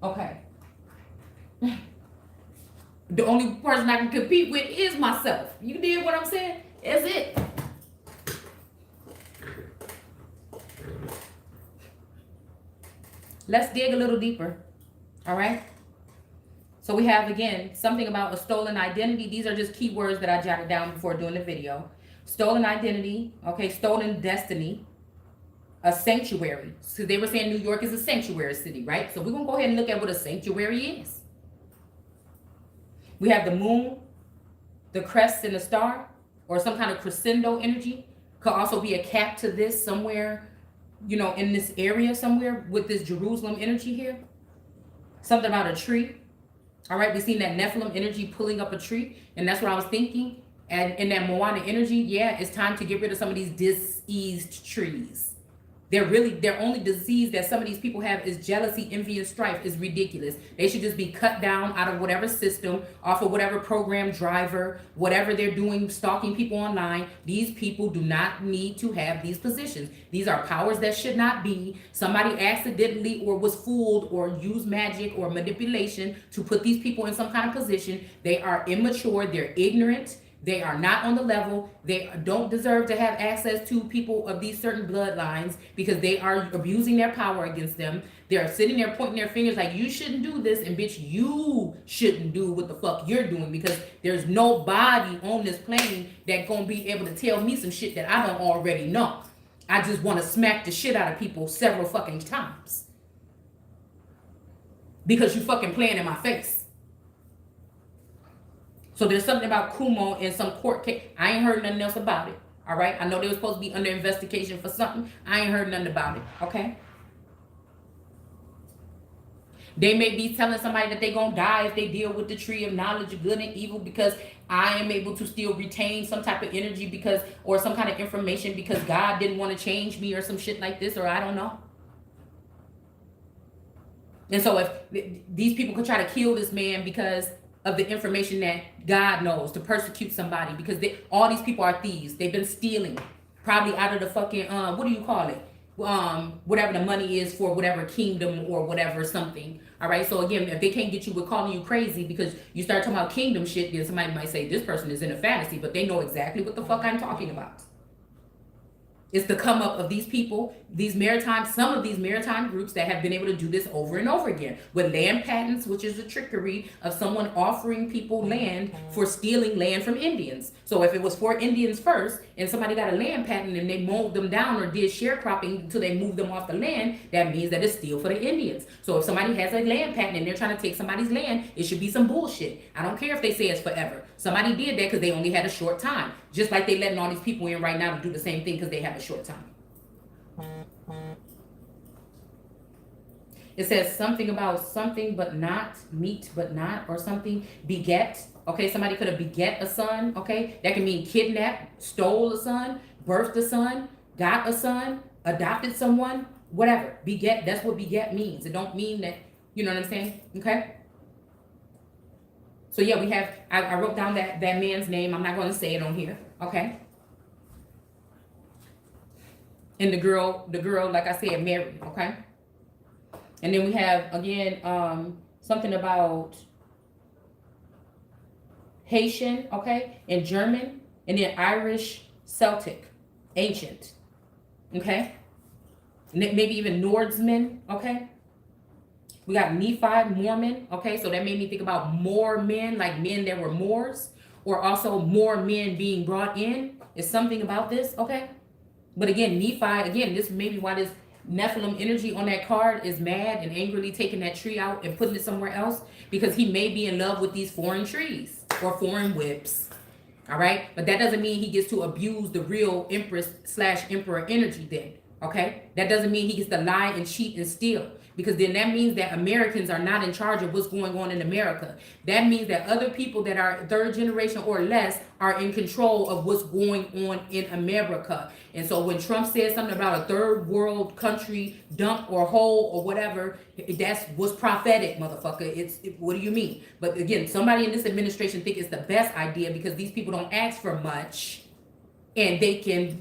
Okay. The only person I can compete with is myself. You did what I'm saying? That's it. Let's dig a little deeper. All right. So we have, again, something about a stolen identity. These are just keywords that I jotted down before doing the video. Stolen identity. Okay. Stolen destiny. A sanctuary. So they were saying New York is a sanctuary city, right? So we're going to go ahead and look at what a sanctuary is. We have the moon, the crest and the star, or some kind of crescendo energy. Could also be a cap to this somewhere, you know, in this area somewhere with this Jerusalem energy here. Something about a tree. All right, we've seen that Nephilim energy pulling up a tree. And that's what I was thinking. And in that Moana energy, yeah, it's time to get rid of some of these diseased trees. Their only disease that some of these people have is jealousy, envy, and strife is ridiculous. They should just be cut down out of whatever system, off of whatever program driver, whatever they're doing, stalking people online. These people do not need to have these positions. These are powers that should not be. Somebody accidentally or was fooled or used magic or manipulation to put these people in some kind of position. They are immature. They're ignorant. They are not on the level. They don't deserve to have access to people of these certain bloodlines because they are abusing their power against them. They're sitting there pointing their fingers like, you shouldn't do this. And bitch, you shouldn't do what the fuck you're doing because there's nobody on this plane that gonna be able to tell me some shit that I don't already know. I just want to smack the shit out of people several fucking times because you fucking playing in my face. So there's something about Kumo in some court case. I ain't heard nothing else about it. All right. I know they were supposed to be under investigation for something. I ain't heard nothing about it. Okay. They may be telling somebody that they're going to die if they deal with the tree of knowledge of good and evil because I am able to still retain some type of energy because, or some kind of information because God didn't want to change me or some shit like this, or I don't know. And so if these people could try to kill this man because of the information that God knows to persecute somebody because all these people are thieves. They've been stealing probably out of the fucking, what do you call it? Whatever the money is for whatever kingdom or whatever something. All right. So again, if they can't get you with calling you crazy because you start talking about kingdom shit, then somebody might say this person is in a fantasy, but they know exactly what the fuck I'm talking about. It's the come up of these people, some of these maritime groups that have been able to do this over and over again with land patents, which is the trickery of someone offering people land for stealing land from Indians. So if it was for Indians first and somebody got a land patent and they mowed them down or did sharecropping until they moved them off the land, that means that it's still for the Indians. So if somebody has a land patent and they're trying to take somebody's land, it should be some bullshit. I don't care if they say it's forever. Somebody did that because they only had a short time. Just like they letting all these people in right now to do the same thing because they have a short time. It says something about something but not, meet but not, or something, beget. Okay, somebody could have beget a son. Okay, that can mean kidnapped, stole a son, birthed a son, got a son, adopted someone, whatever. Beget, that's what beget means. It don't mean that, you know what I'm saying? Okay. So yeah, we have, I wrote down that man's name. I'm not going to say it on here. Okay. And the girl, like I said, Mary. Okay. And then we have, again, something about Haitian, okay, and German, and then Irish, Celtic, ancient, okay, and maybe even Nordsmen, okay. We got Nephi, Mormon, okay, so that made me think about more men, like men that were Moors, or also more men being brought in. Is something about this, okay? But again, Nephi, again, this may be why this Nephilim energy on that card is mad and angrily taking that tree out and putting it somewhere else because he may be in love with these foreign trees or foreign whips, all right? But that doesn't mean he gets to abuse the real Empress/Emperor energy then, okay? That doesn't mean he gets to lie and cheat and steal. Because then that means that Americans are not in charge of what's going on in America. That means that other people that are third generation or less are in control of what's going on in America. And so when Trump says something about a third world country dump or hole or whatever, that's what's prophetic, motherfucker. What do you mean? But again, somebody in this administration think it's the best idea because these people don't ask for much and they can,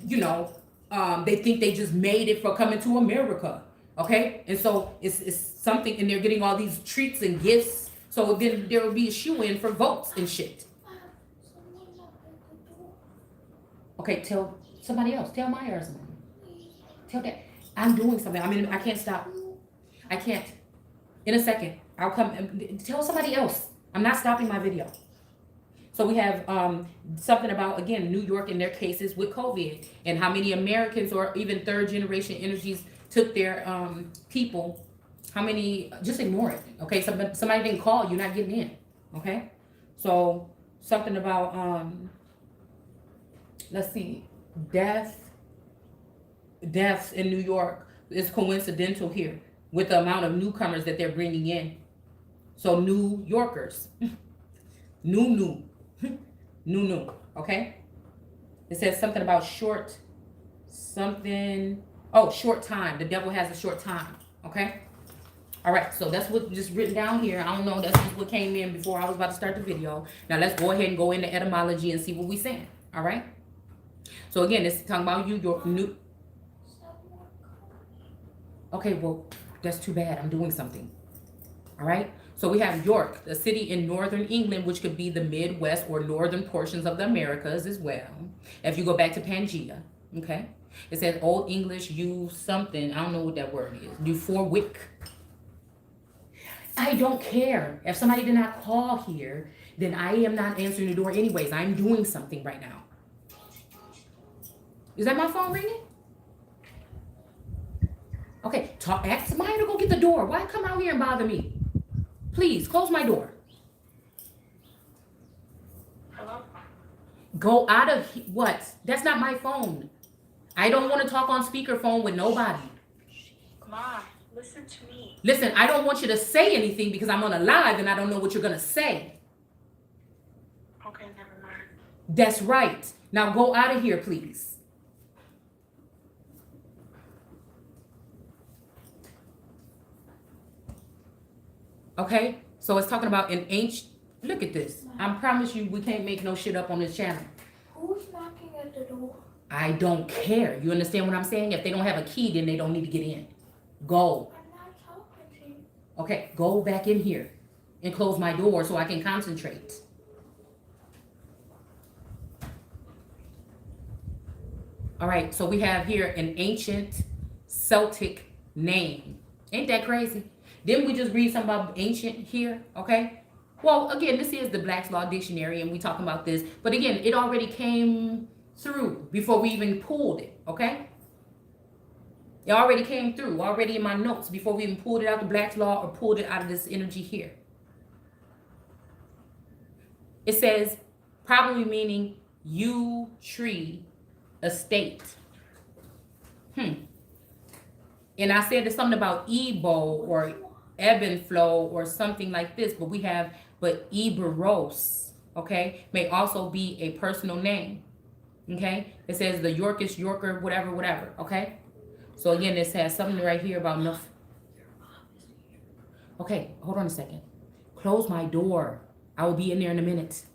they think they just made it for coming to America. Okay, and so it's something, and they're getting all these treats and gifts. So then there will be a shoe-in for votes and shit. Okay, tell somebody else. Tell Maya or somebody. Tell that. I'm doing something. I mean, I can't stop. I can't. In a second, I'll come and tell somebody else. I'm not stopping my video. So we have something about, again, New York and their cases with COVID and how many Americans or even third generation energies took their people. How many, just ignore it. Okay, somebody didn't call, you're not getting in. Okay, so something about, let's see, deaths in New York is coincidental here with the amount of newcomers that they're bringing in. So New Yorkers, new, okay? It says something about short time. The devil has a short time, okay? All right, so that's what just written down here. I don't know, that's just what came in before I was about to start the video. Now let's go ahead and go into etymology and see what we're saying, all right? So again, it's talking about your new. Okay, well, that's too bad. I'm doing something. All right. So we have York, a city in northern England, which could be the Midwest or northern portions of the Americas as well. If you go back to Pangea, okay, it says Old English, use something. I don't know what that word is. Do for wick. I don't care. If somebody did not call here, then I am not answering the door anyways. I'm doing something right now. Is that my phone ringing? Okay, ask somebody to go get the door. Why come out here and bother me? Please, close my door. Hello? Go out of what? That's not my phone. I don't want to talk on speakerphone with nobody. Ma, listen to me. Listen, I don't want you to say anything because I'm on a live and I don't know what you're going to say. Okay, never mind. That's right. Now go out of here, please. Okay, so it's talking about an ancient. Look at this. I promise you, we can't make no shit up on this channel. Who's knocking at the door? I don't care. You understand what I'm saying? If they don't have a key, then they don't need to get in. Go. I'm not talking to you. Okay, go back in here and close my door so I can concentrate. All right, so we have here an ancient Celtic name. Ain't that crazy? Didn't we just read something about ancient here? Okay. Well, again, this is the Black's Law Dictionary, and we talking about this. But again, it already came through before we even pulled it. Okay. It already came through, already in my notes before we even pulled it out of Black's Law or pulled it out of this energy here. It says probably meaning yew tree estate. And I said there's something about Ebo or ebb and flow or something like this, but Iberos, okay, may also be a personal name, okay? It says the Yorkish, Yorker, whatever, okay? So again, this has something right here about enough. Okay, hold on a second. Close my door. I will be in there in a minute.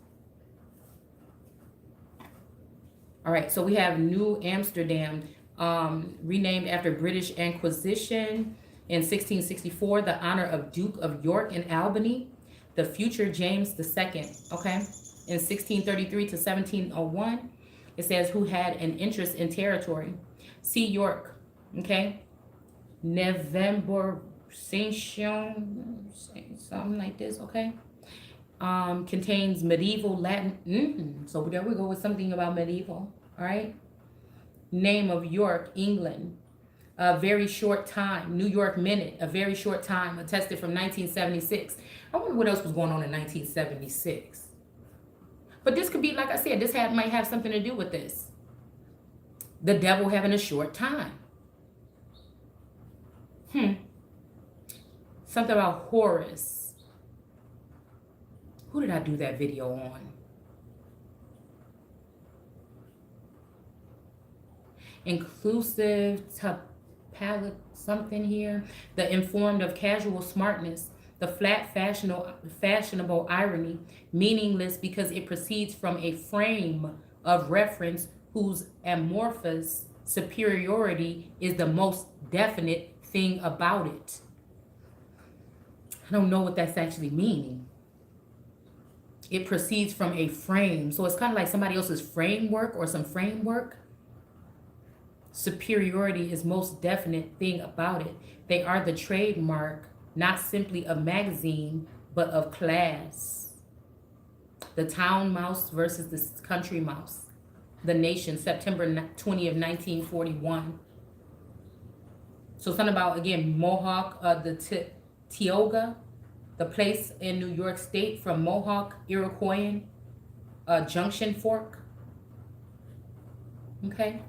All right, so we have New Amsterdam, renamed after British Inquisition in 1664, the honor of Duke of York and Albany, the future James II, okay? In 1633 to 1701, it says who had an interest in territory. See York, okay? November, something like this, okay? Contains medieval Latin. So there we go with something about medieval, all right? Name of York, England. A very short time. New York Minute, a very short time, attested from 1976. I wonder what else was going on in 1976. But this could be, like I said, this might have something to do with this. The devil having a short time. Something about Horus. Who did I do that video on? Inclusive to palette something here. The informed of casual smartness. The flat fashionable irony. Meaningless because it proceeds from a frame of reference whose amorphous superiority is the most definite thing about it. I don't know what that's actually meaning. It proceeds from a frame. So it's kind of like somebody else's framework or some framework. Superiority is most definite thing about it. They are the trademark, not simply of magazine, but of class. The town mouse versus the country mouse. The Nation, September 20th, 1941. So something about, again, Mohawk, the Tioga, the place in New York State, from Mohawk, Iroquoian, Junction Fork. Okay.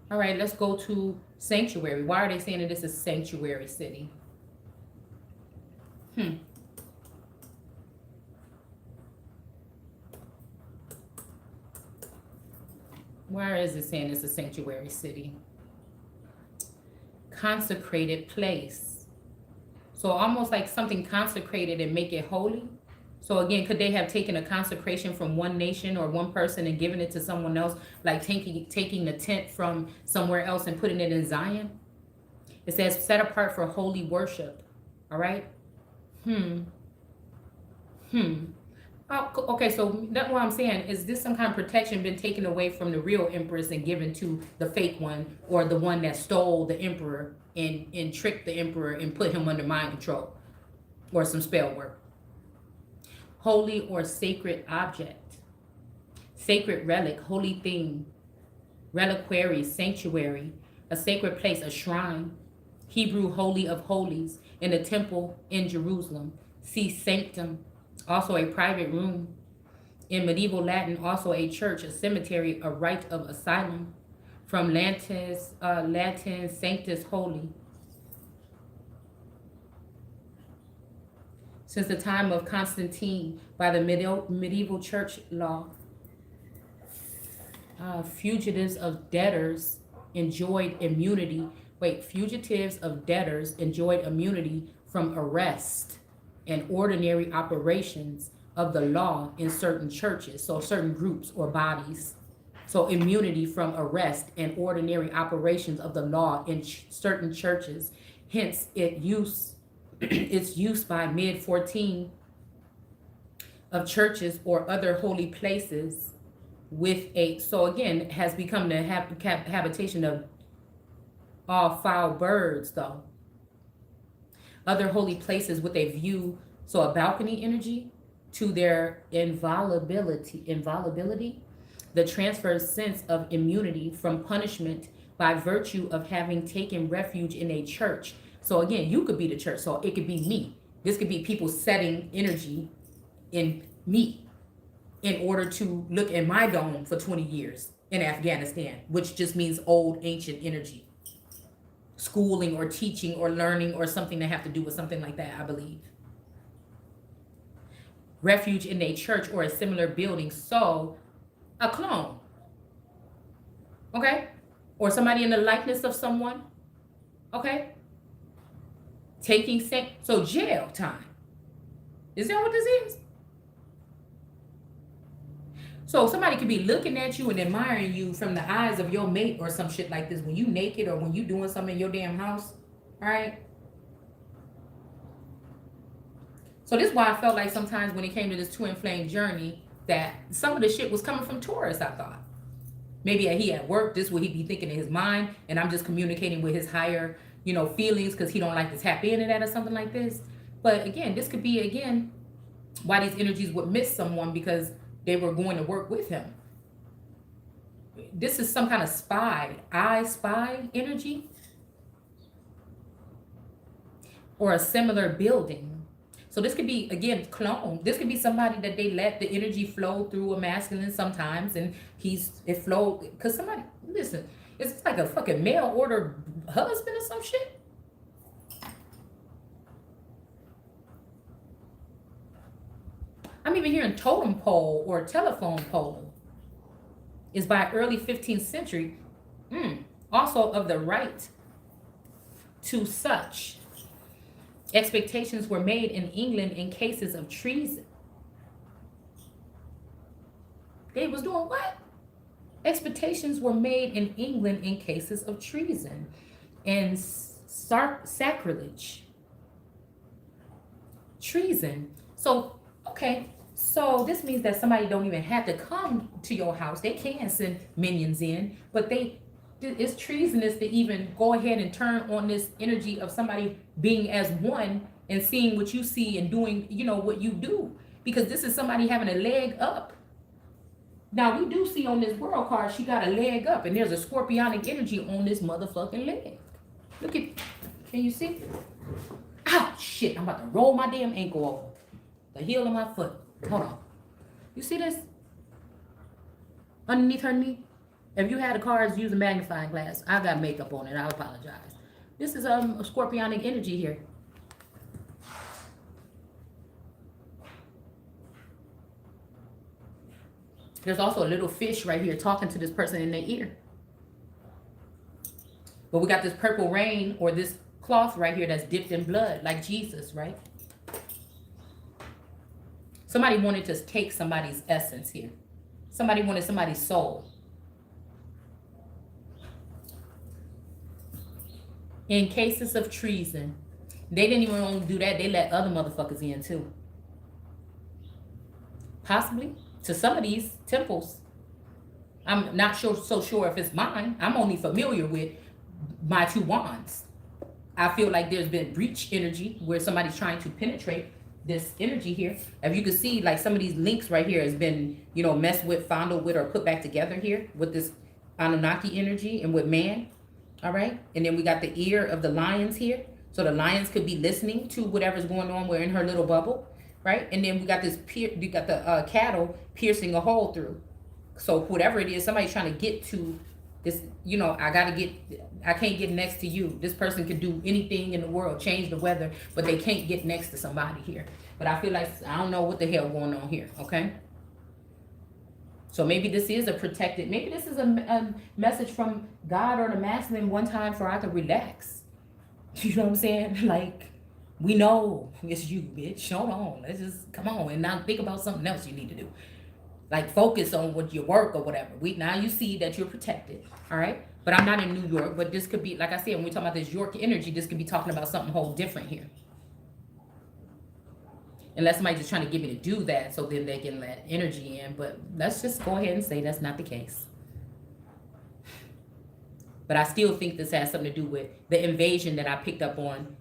All right, let's go to sanctuary. Why are they saying that this is sanctuary city? Where is it saying it's a sanctuary city? Consecrated place. So almost like something consecrated and make it holy. So again, could they have taken a consecration from one nation or one person and given it to someone else, like taking the tent from somewhere else and putting it in Zion? It says set apart for holy worship. All right. Oh, okay, so that's what I'm saying. Is this some kind of protection been taken away from the real empress and given to the fake one, or the one that stole the emperor and tricked the emperor and put him under mind control, or some spell work? Holy or sacred object, sacred relic, holy thing, reliquary, sanctuary, a sacred place, a shrine. Hebrew, holy of holies, in a temple in Jerusalem. See sanctum, also a private room. In medieval Latin, also a church, a cemetery, a rite of asylum. From Latin, sanctus, holy. Since the time of Constantine, by the medieval church law, fugitives of debtors enjoyed immunity. Fugitives of debtors enjoyed immunity from arrest and ordinary operations of the law in certain churches, so certain groups or bodies. So immunity from arrest and ordinary operations of the law in certain churches. Hence, its use by mid-14 of churches or other holy places with so again, has become the habitation of all foul birds, though. Other holy places with a view, so a balcony energy, to their inviolability, the transferred sense of immunity from punishment by virtue of having taken refuge in a church. So again, you could be the church, so it could be me. This could be people setting energy in me in order to look in my dome for 20 years in Afghanistan, which just means old ancient energy. Schooling or teaching or learning or something that have to do with something like that, I believe. Refuge in a church or a similar building. So a clone. Okay? Or somebody in the likeness of someone. Okay? So jail time. Is that what this is? So somebody could be looking at you and admiring you from the eyes of your mate or some shit like this when you naked or when you doing something in your damn house. All right? So this is why I felt like sometimes when it came to this twin flame journey that some of the shit was coming from Taurus, I thought. Maybe he at work, this is what he'd be thinking in his mind, and I'm just communicating with his higher, feelings because he don't like to tap into that or something like this. But again, this could be, again, why these energies would miss someone because they were going to work with him. This is some kind of I spy energy. Or a similar building. So this could be, again, clone. This could be somebody that they let the energy flow through a masculine sometimes, and it flowed, because somebody, listen, it's like a fucking mail order husband or some shit. I'm even hearing totem pole or telephone pole is by early 15th century. Also of the right to such. Expectations were made in England in cases of treason. They was doing what? Expectations were made in England in cases of treason. And sacrilege, treason. So, okay. So this means that somebody don't even have to come to your house. They can send minions in, but it's treasonous to even go ahead and turn on this energy of somebody being as one and seeing what you see and doing, what you do. Because this is somebody having a leg up. Now, we do see on this world card, she got a leg up, and there's a scorpionic energy on this motherfucking leg. Look at, can you see? Ow, shit, I'm about to roll my damn ankle over. The heel of my foot. Hold on. You see this? Underneath her knee? If you had the cards, use a magnifying glass. I got makeup on it. I apologize. This is a scorpionic energy here. There's also a little fish right here talking to this person in their ear. But we got this purple rain or this cloth right here that's dipped in blood, like Jesus, right? Somebody wanted to take somebody's essence here. Somebody wanted somebody's soul. In cases of treason, they didn't even want to do that. They let other motherfuckers in too. Possibly to some of these temples. I'm not so sure if it's mine. I'm only familiar with my two wands. I feel like there's been breach energy where somebody's trying to penetrate this energy here. If you can see, like some of these links right here has been, messed with, fondled with, or put back together here with this Anunnaki energy and with man. All right. And then we got the ear of the lions here. So the lions could be listening to whatever's going on. We're in her little bubble. Right. And then we got we got the cattle piercing a hole through. So whatever it is, somebody's trying to get to this, I can't get next to you. This person can do anything in the world, change the weather, but they can't get next to somebody here. But I feel like, I don't know what the hell going on here. Okay. So maybe this is a protected, maybe this is a message from God or the masculine one time for I to relax. You know what I'm saying? Like, we know it's you, bitch. Hold on. Let's just, come on. And now think about something else you need to do. Like, focus on what your work or whatever. Now you see that you're protected. All right. But I'm not in New York. But this could be, like I said, when we talk about this York energy, this could be talking about something whole different here. Unless somebody's just trying to get me to do that so then they can let energy in. But let's just go ahead and say that's not the case. But I still think this has something to do with the invasion that I picked up on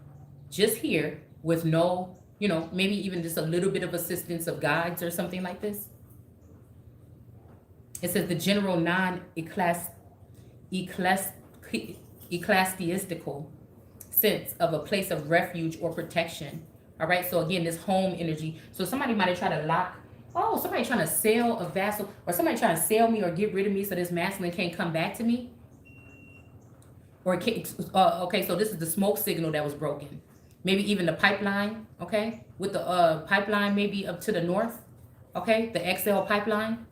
just here with no, maybe even just a little bit of assistance of guides or something like this. It says the general ecclesiastical sense of a place of refuge or protection. All right. So again, this home energy. So somebody might have tried to somebody trying to sell a vassal, or somebody trying to sell me or get rid of me so this masculine can't come back to me. Or okay, so this is the smoke signal that was broken. Maybe even the pipeline, okay? With the pipeline maybe up to the north, okay? The XL pipeline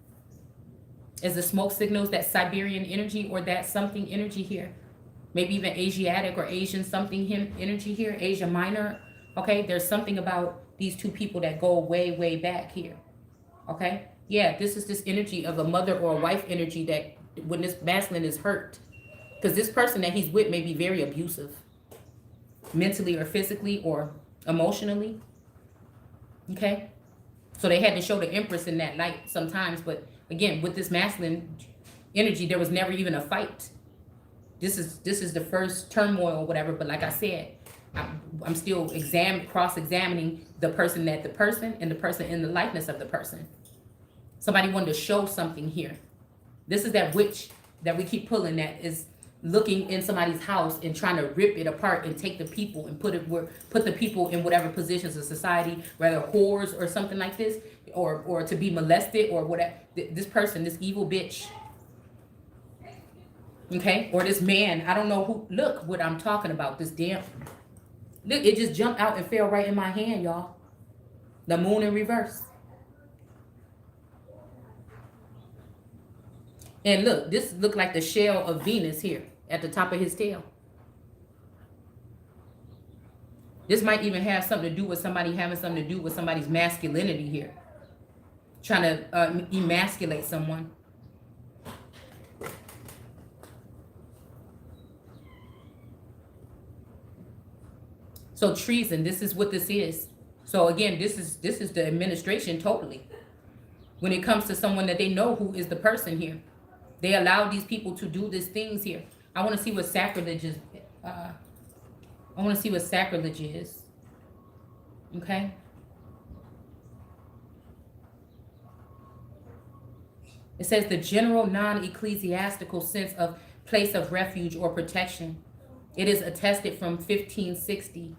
is the smoke signals, that Siberian energy or that something energy here. Maybe even Asiatic or Asian something energy here, Asia Minor, okay? There's something about these two people that go way, way back here, okay? Yeah, this is this energy of a mother or a wife energy that when this masculine is hurt. Because this person that he's with may be very abusive. Mentally or physically or emotionally. Okay? So they had to show the Empress in that light sometimes. But again, with this masculine energy, there was never even a fight. This is the first turmoil or whatever. But like I said, I'm still cross-examining the person and the person in the likeness of the person. Somebody wanted to show something here. This is that witch that we keep pulling that is looking in somebody's house and trying to rip it apart and take the people and put the people in whatever positions of society, whether whores or something like this, or to be molested or whatever. This person, this evil bitch, okay, or this man, I don't know who. Look what I'm talking about. This damn, look, it just jumped out and fell right in my hand, y'all. The moon in reverse. And look, this looked like the shell of Venus here at the top of his tail. This might even have something to do with somebody having something to do with somebody's masculinity here. Trying to emasculate someone. So treason, this is what this is. So again, this is the administration totally. When it comes to someone that they know who is the person here, they allow these people to do these things here. I want to see what sacrilege is. I want to see what sacrilege is. Okay. It says the general non-ecclesiastical sense of place of refuge or protection. It is attested from 1560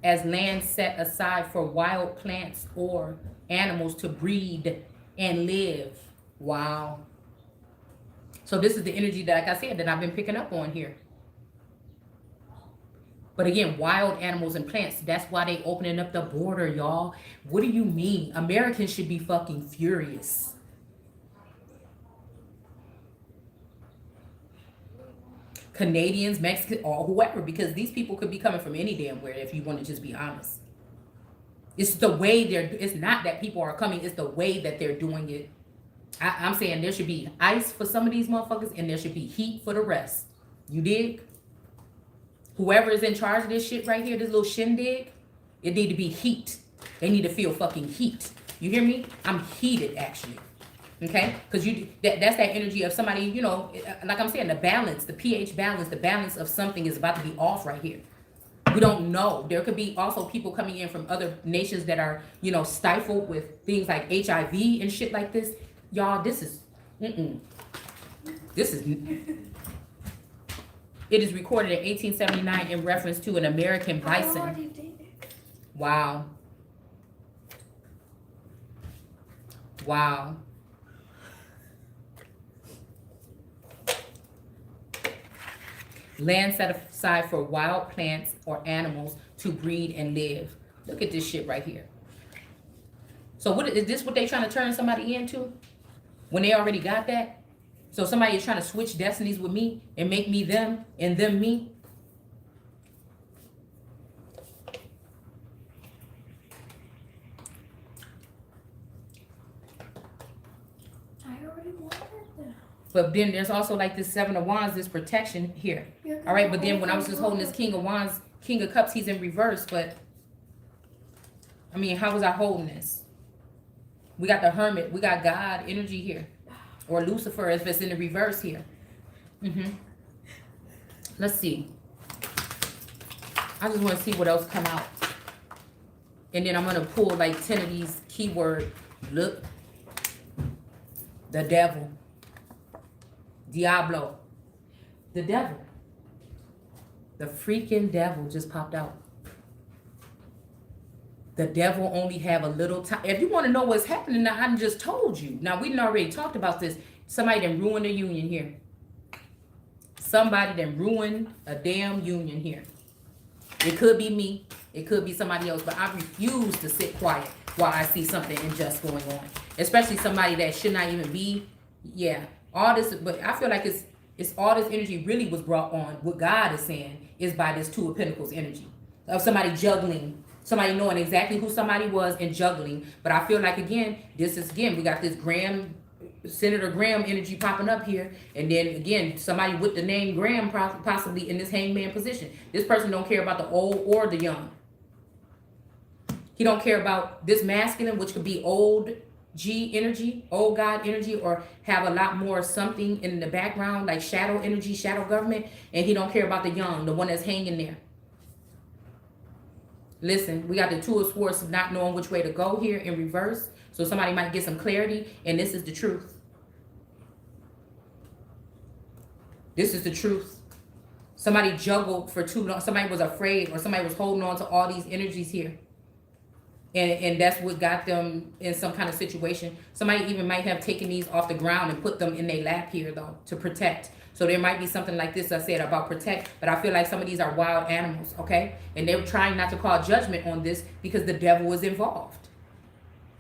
as land set aside for wild plants or animals to breed and live. Wow. So this is the energy that, like I said, that I've been picking up on here. But again, wild animals and plants, that's why they opening up the border, y'all. What do you mean? Americans should be fucking furious. Canadians, Mexicans, or whoever, because these people could be coming from any damn where if you want to just be honest. It's the way it's not that people are coming, it's the way that they're doing it. I'm saying there should be ice for some of these motherfuckers and there should be heat for the rest. You dig? Whoever is in charge of this shit right here, this little shindig, it need to be heat. They need to feel fucking heat. You hear me? I'm heated actually. Okay? Because that's that energy of somebody, you know, like I'm saying, the balance, the pH balance, the balance of something is about to be off right here. We don't know. There could be also people coming in from other nations that are, you know, stifled with things like HIV and shit like this. Y'all, this is, this is, it is recorded in 1879 in reference to an American bison. Wow. Wow. Land set aside for wild plants or animals to breed and live. Look at this shit right here. So what is this what they trying to turn somebody into? When they already got that? So somebody is trying to switch destinies with me and make me them and them me? I already wanted that. But then there's also like this Seven of Wands, this protection here. All right, but then when I was just holding this King of Wands, King of Cups, he's in reverse. But, I mean, how was I holding this? We got the Hermit. We got God energy here. Or Lucifer if it's in the reverse here. Let's see. I just want to see what else come out. And then I'm going to pull like 10 of these keyword. Look. The devil. Diablo. The devil. The freaking devil just popped out. The devil only have a little time. If you want to know what's happening now, I just told you. Now, we done already talked about this. Somebody done ruined a union here. Somebody done ruined a damn union here. It could be me. It could be somebody else. But I refuse to sit quiet while I see something unjust going on. Especially somebody that should not even be. Yeah. All this. But I feel like it's all this energy really was brought on. What God is saying is by this Two of Pentacles energy. Of somebody juggling. Somebody knowing exactly who somebody was and juggling. But I feel like, again, we got this Senator Graham energy popping up here. And then, again, somebody with the name Graham possibly in this hangman position. This person don't care about the old or the young. He don't care about this masculine, which could be old G energy, old God energy, or have a lot more something in the background, like shadow energy, shadow government. And he don't care about the young, the one that's hanging there. Listen, we got the Two of Swords not knowing which way to go here in reverse. So somebody might get some clarity, and this is the truth. This is the truth. Somebody juggled for too long. Somebody was afraid, or somebody was holding on to all these energies here. And that's what got them in some kind of situation. Somebody even might have taken these off the ground and put them in their lap here, though, to protect. So there might be something like this I said about protect, but I feel like some of these are wild animals, okay? And they're trying not to call judgment on this because the devil is involved.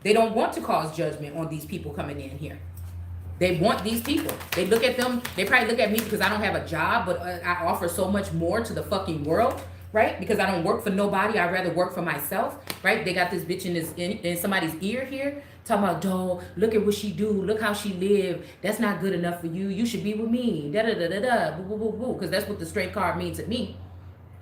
They don't want to cause judgment on these people coming in here. They want these people. They look at them. They probably look at me because I don't have a job, but I offer so much more to the fucking world, right? Because I don't work for nobody. I'd rather work for myself, right? They got this bitch in somebody's ear here talking about, "Doe, look at what she do. Look how she live. That's not good enough for you. You should be with me." Da da da da da. Boo boo boo boo. Because that's what the straight card means to me.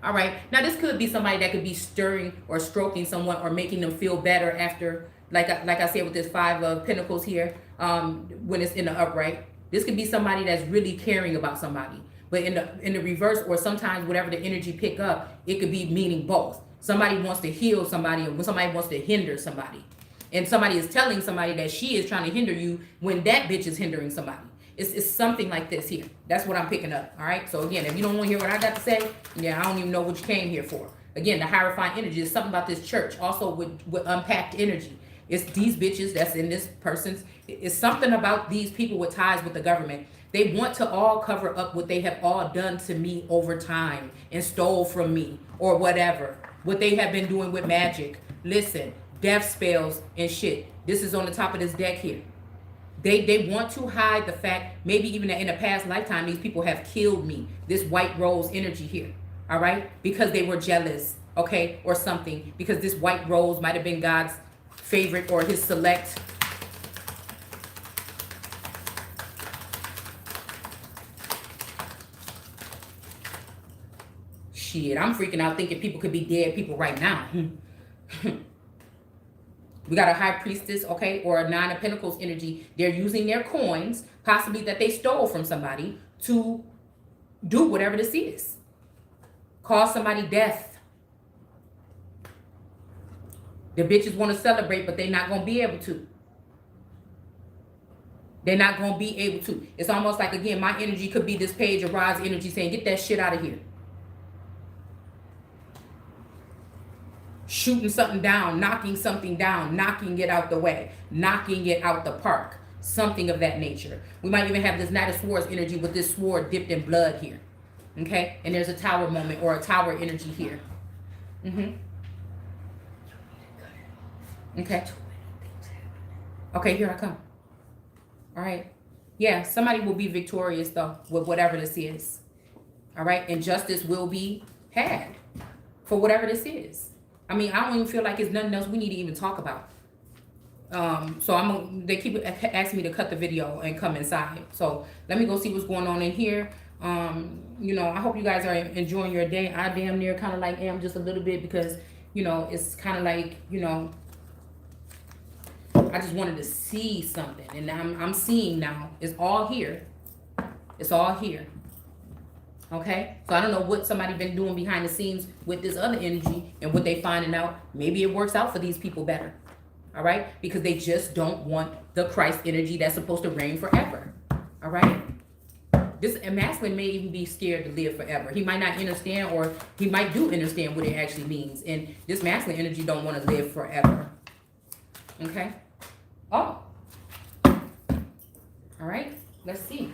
All right. Now this could be somebody that could be stirring or stroking someone or making them feel better after, like I said with this 5 of Pentacles here, when it's in the upright. This could be somebody that's really caring about somebody. But in the reverse, or sometimes whatever the energy pick up, it could be meaning both. Somebody wants to heal somebody, or somebody wants to hinder somebody. And somebody is telling somebody that she is trying to hinder you when that bitch is hindering somebody. It's something like this here. That's what I'm picking up. All right. So again, if you don't want to hear what I got to say, yeah, I don't even know what you came here for. Again, the Hierophant energy is something about this church. Also with unpacked energy. It's these bitches that's in this person's. It's something about these people with ties with the government. They want to all cover up what they have all done to me over time and stole from me or whatever. What they have been doing with magic. Listen, death spells and shit. This is on the top of this deck here. They want to hide the fact, maybe even that in a past lifetime, these people have killed me. This white rose energy here, all right? Because they were jealous, okay, or something. Because this white rose might have been God's favorite or his select. Shit, I'm freaking out thinking people could be dead people right now. We got a High Priestess, okay, or a 9 of Pentacles energy. They're using their coins, possibly that they stole from somebody, to do whatever this is. Cause somebody death. The bitches want to celebrate, but they're not going to be able to. They're not going to be able to. It's almost like, again, my energy could be this Page of Rods energy saying, get that shit out of here. Shooting something down, knocking something down, knocking it out the way, knocking it out the park, something of that nature. We might even have this Knight of Swords energy with this sword dipped in blood here, okay? And there's a tower moment or a tower energy here. Okay. Okay, here I come. All right. Yeah, somebody will be victorious, though, with whatever this is. All right? And justice will be had for whatever this is. I mean, I don't even feel like there's nothing else we need to even talk about. So they keep asking me to cut the video and come inside. So let me go see what's going on in here. You know, I hope you guys are enjoying your day. I damn near kind of like am just a little bit because, you know, it's kind of like, you know, I just wanted to see something. And I'm seeing now. It's all here. It's all here. Okay, so I don't know what somebody been doing behind the scenes with this other energy and what they finding out. Maybe it works out for these people better. All right, because they just don't want the Christ energy that's supposed to reign forever. All right, this masculine may even be scared to live forever. He might not understand, or he might do understand what it actually means. And this masculine energy don't want to live forever. Okay. Oh. All right. Let's see.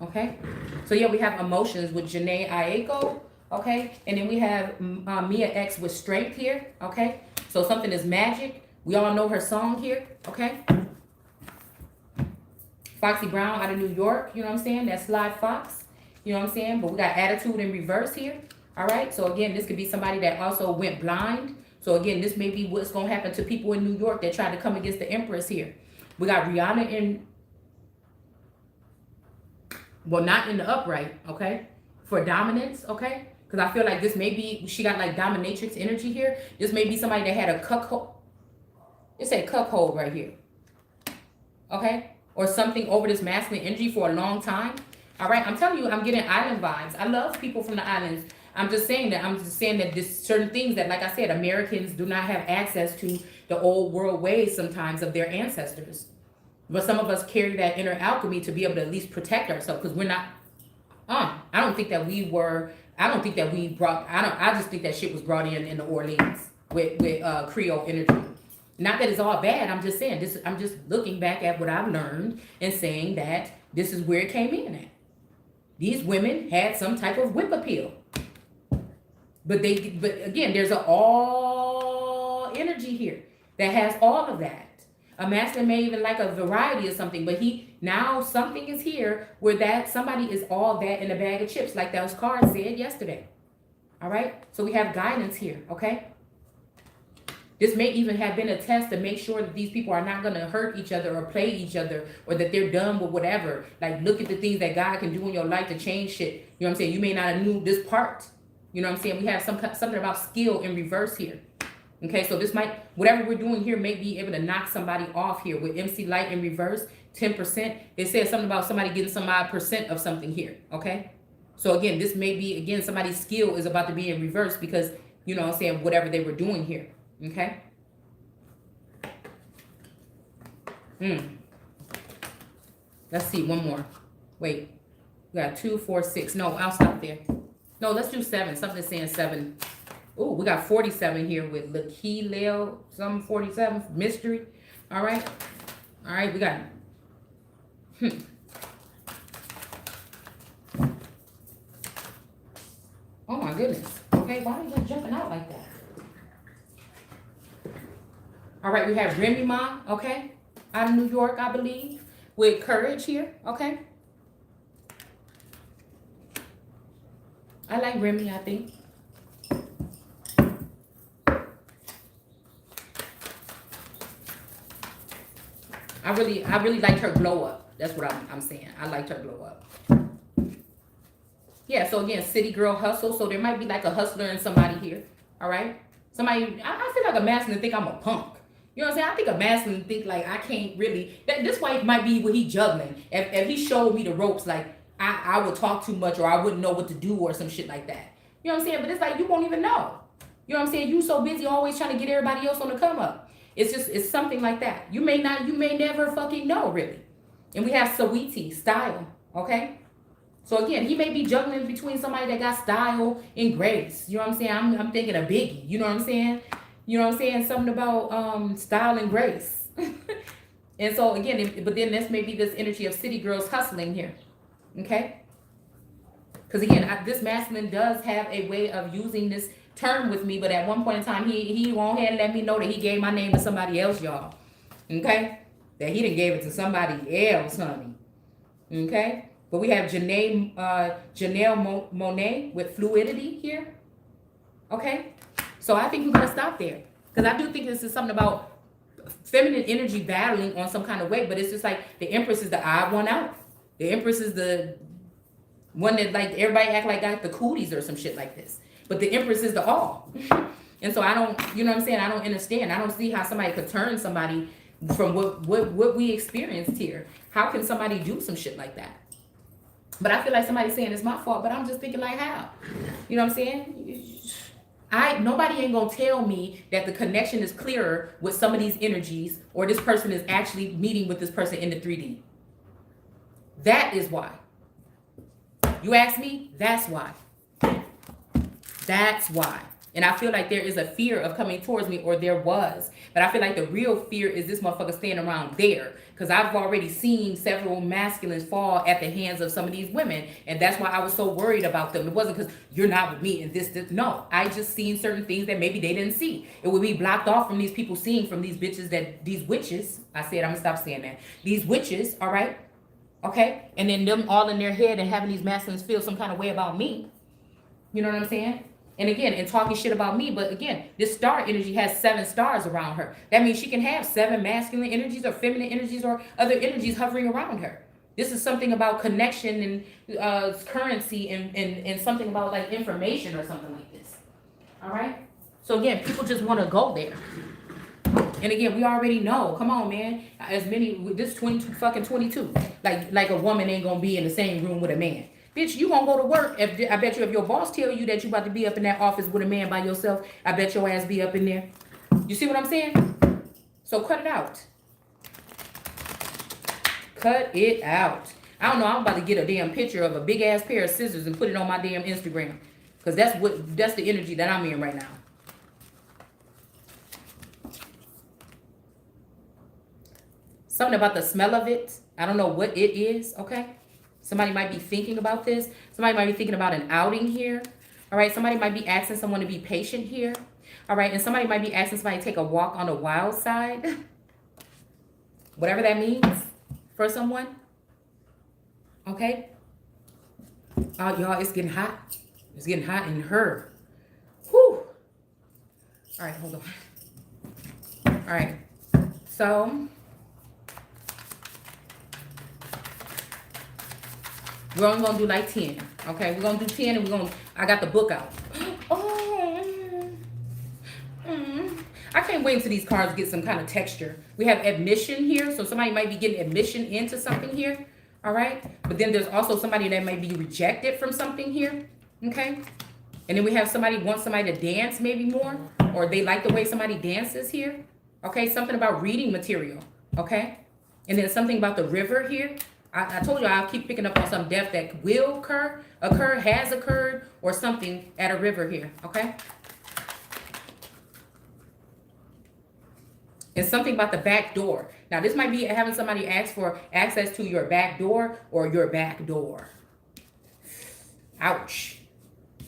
Okay, so yeah, we have emotions with Janae Aiko, okay, and then we have Mia X with strength here, okay, so something is magic. We all know her song here, okay. Foxy Brown out of New York, you know what I'm saying, that's Sly Fox, you know what I'm saying, but we got attitude in reverse here, all right, so again, this could be somebody that also went blind. So again, this may be what's going to happen to people in New York that tried to come against the Empress here. We got Rihanna in, well, not in the upright, okay? For dominance, okay? Because I feel like this may be, she got like dominatrix energy here. This may be somebody that had a cuckold. It said cuckold right here. Okay? Or something over this masculine energy for a long time. All right? I'm telling you, I'm getting island vibes. I love people from the islands. I'm just saying that there's certain things that, like I said, Americans do not have access to the old world ways sometimes of their ancestors. But some of us carry that inner alchemy to be able to at least protect ourselves, because we're not, I don't think that we brought, I just think that shit was brought in the Orleans with Creole energy. Not that it's all bad, I'm just saying, I'm just looking back at what I've learned and saying that this is where it came in at. These women had some type of whip appeal. But again, there's an all energy here that has all of that. A masculine may even like a variety of something, but now something is here where that somebody is all that in a bag of chips, like those cards said yesterday. All right, so we have guidance here. Okay, This may even have been a test to make sure that these people are not going to hurt each other or play each other, or that they're done with whatever. Like, look at the things that God can do in your life to change shit. You know what I'm saying? You may not have knew this part. You know what I'm saying? We have something about skill in reverse here. Okay, so this might, whatever we're doing here may be able to knock somebody off here. With MC Light in reverse, 10%. It says something about somebody getting some odd percent of something here. Okay, so again, this may be, again, somebody's skill is about to be in reverse because, you know what I'm saying, whatever they were doing here. Okay. Let's see, one more. Wait, we got 2, 4, 6. No, I'll stop there. No, let's do 7. Something's saying 7. Oh, we got 47 here with Lakileo, some 47, mystery. All right. All right, we got Oh my goodness. Okay, why are you jumping out like that? All right, we have Remy Ma, okay? Out of New York, I believe, with courage here, okay? I like Remy, I think. I really liked her glow up. That's what I'm saying. I liked her glow up. Yeah, so again, city girl hustle. So there might be like a hustler in somebody here. All right? Somebody, I feel like a masculine think I'm a punk. You know what I'm saying? I think a masculine think like I can't really, this wife might be what he juggling. If he showed me the ropes, like I would talk too much, or I wouldn't know what to do, or some shit like that. You know what I'm saying? But it's like you won't even know. You know what I'm saying? You so busy always trying to get everybody else on the come up. It's something like that. You may never fucking know, really. And we have Saweetie, style, okay? So again, he may be juggling between somebody that got style and grace. You know what I'm saying? I'm thinking of Biggie. You know what I'm saying? You know what I'm saying? Something about style and grace. And so again, but then this may be this energy of city girls hustling here, okay? Because again, this masculine does have a way of using this term with me, but at one point in time, he won't have let me know that he gave my name to somebody else, y'all. Okay? That he done gave it to somebody else, honey. Okay? But we have Janelle Monet with fluidity here. Okay? So I think we're going to stop there. Because I do think this is something about feminine energy battling on some kind of way, but it's just like the Empress is the odd one out. The Empress is the one that like everybody act like got the cooties or some shit like this. But the Empress is the all. And so I don't, you know what I'm saying? I don't understand. I don't see how somebody could turn somebody from what we experienced here. How can somebody do some shit like that? But I feel like somebody's saying it's my fault, but I'm just thinking like how? You know what I'm saying? Nobody ain't gonna tell me that the connection is clearer with some of these energies, or this person is actually meeting with this person in the 3D. That is why. You ask me, that's why. That's why. And I feel like there is a fear of coming towards me, or there was. But I feel like the real fear is this motherfucker staying around there. Because I've already seen several masculines fall at the hands of some of these women. And that's why I was so worried about them. It wasn't because you're not with me and this. No, I just seen certain things that maybe they didn't see. It would be blocked off from these people seeing from these bitches that, these witches. I said, I'm going to stop saying that. These witches, all right? Okay? And then them all in their head and having these masculines feel some kind of way about me. You know what I'm saying? And again, and talking shit about me, but again, this star energy has 7 stars around her. That means she can have 7 masculine energies or feminine energies or other energies hovering around her. This is something about connection and currency and something about like information or something like this. All right? So again, people just want to go there. And again, we already know. Come on, man. As many, this 22. Like a woman ain't gonna be in the same room with a man. Bitch, you gonna go to work. I bet you if your boss tell you that you about to be up in that office with a man by yourself, I bet your ass be up in there. You see what I'm saying? So cut it out. Cut it out. I don't know. I'm about to get a damn picture of a big ass pair of scissors and put it on my damn Instagram. Because that's the energy that I'm in right now. Something about the smell of it. I don't know what it is, okay? Somebody might be thinking about this. Somebody might be thinking about an outing here. All right, somebody might be asking someone to be patient here. All right, and somebody might be asking somebody to take a walk on the wild side. Whatever that means for someone. Okay? Oh, y'all, it's getting hot. It's getting hot in her. Whew. All right, hold on. All right. So we're only gonna do like 10. Okay, we're gonna do 10 and I got the book out. Oh, I can't wait until these cards get some kind of texture. We have admission here, so somebody might be getting admission into something here. All right, but then there's also somebody that might be rejected from something here. Okay, and then we have somebody wants somebody to dance maybe more, or they like the way somebody dances here. Okay, something about reading material. Okay, and then something about the river here. I told you I'll keep picking up on some death that will occur, has occurred, or something at a river here. Okay. And something about the back door. Now, this might be having somebody ask for access to your back door or your back door. Ouch.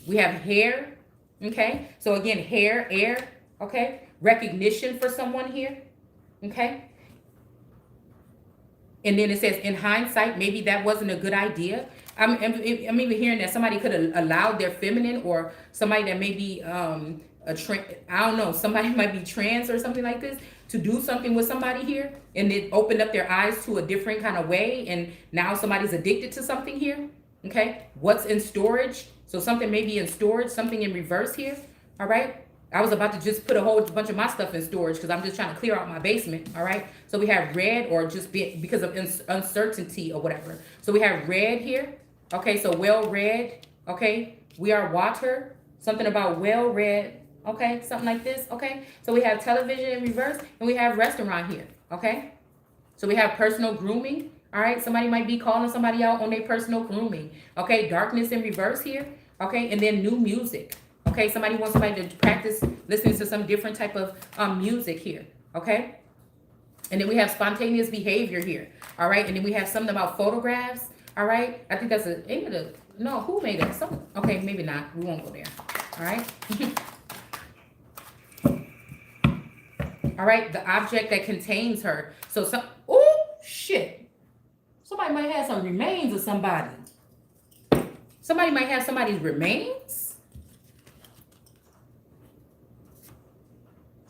We have hair. Okay. So again, hair, air. Okay. Recognition for someone here. Okay. And then it says, in hindsight, maybe that wasn't a good idea. I'm even hearing that somebody could have allowed their feminine, or somebody that may be I don't know, somebody might be trans or something like this, to do something with somebody here, and it opened up their eyes to a different kind of way, and now somebody's addicted to something here. Okay, what's in storage? So something may be in storage, something in reverse here. All right. I was about to just put a whole bunch of my stuff in storage because I'm just trying to clear out my basement. All right. So we have red, or just because of uncertainty or whatever. So we have red here. Okay. So well read. Okay. We are water. Something about well read. Okay. Something like this. Okay. So we have television in reverse, and we have restaurant here. Okay. So we have personal grooming. All right. Somebody might be calling somebody out on their personal grooming. Okay. Darkness in reverse here. Okay. And then new music. Okay, somebody wants somebody to practice listening to some different type of music here. Okay, and then we have spontaneous behavior here. All right, and then we have something about photographs. All right, I think that's no, who made that? Okay, maybe not. We won't go there. All right. All right, the object that contains her. So oh shit, somebody might have some remains of somebody. Somebody might have somebody's remains.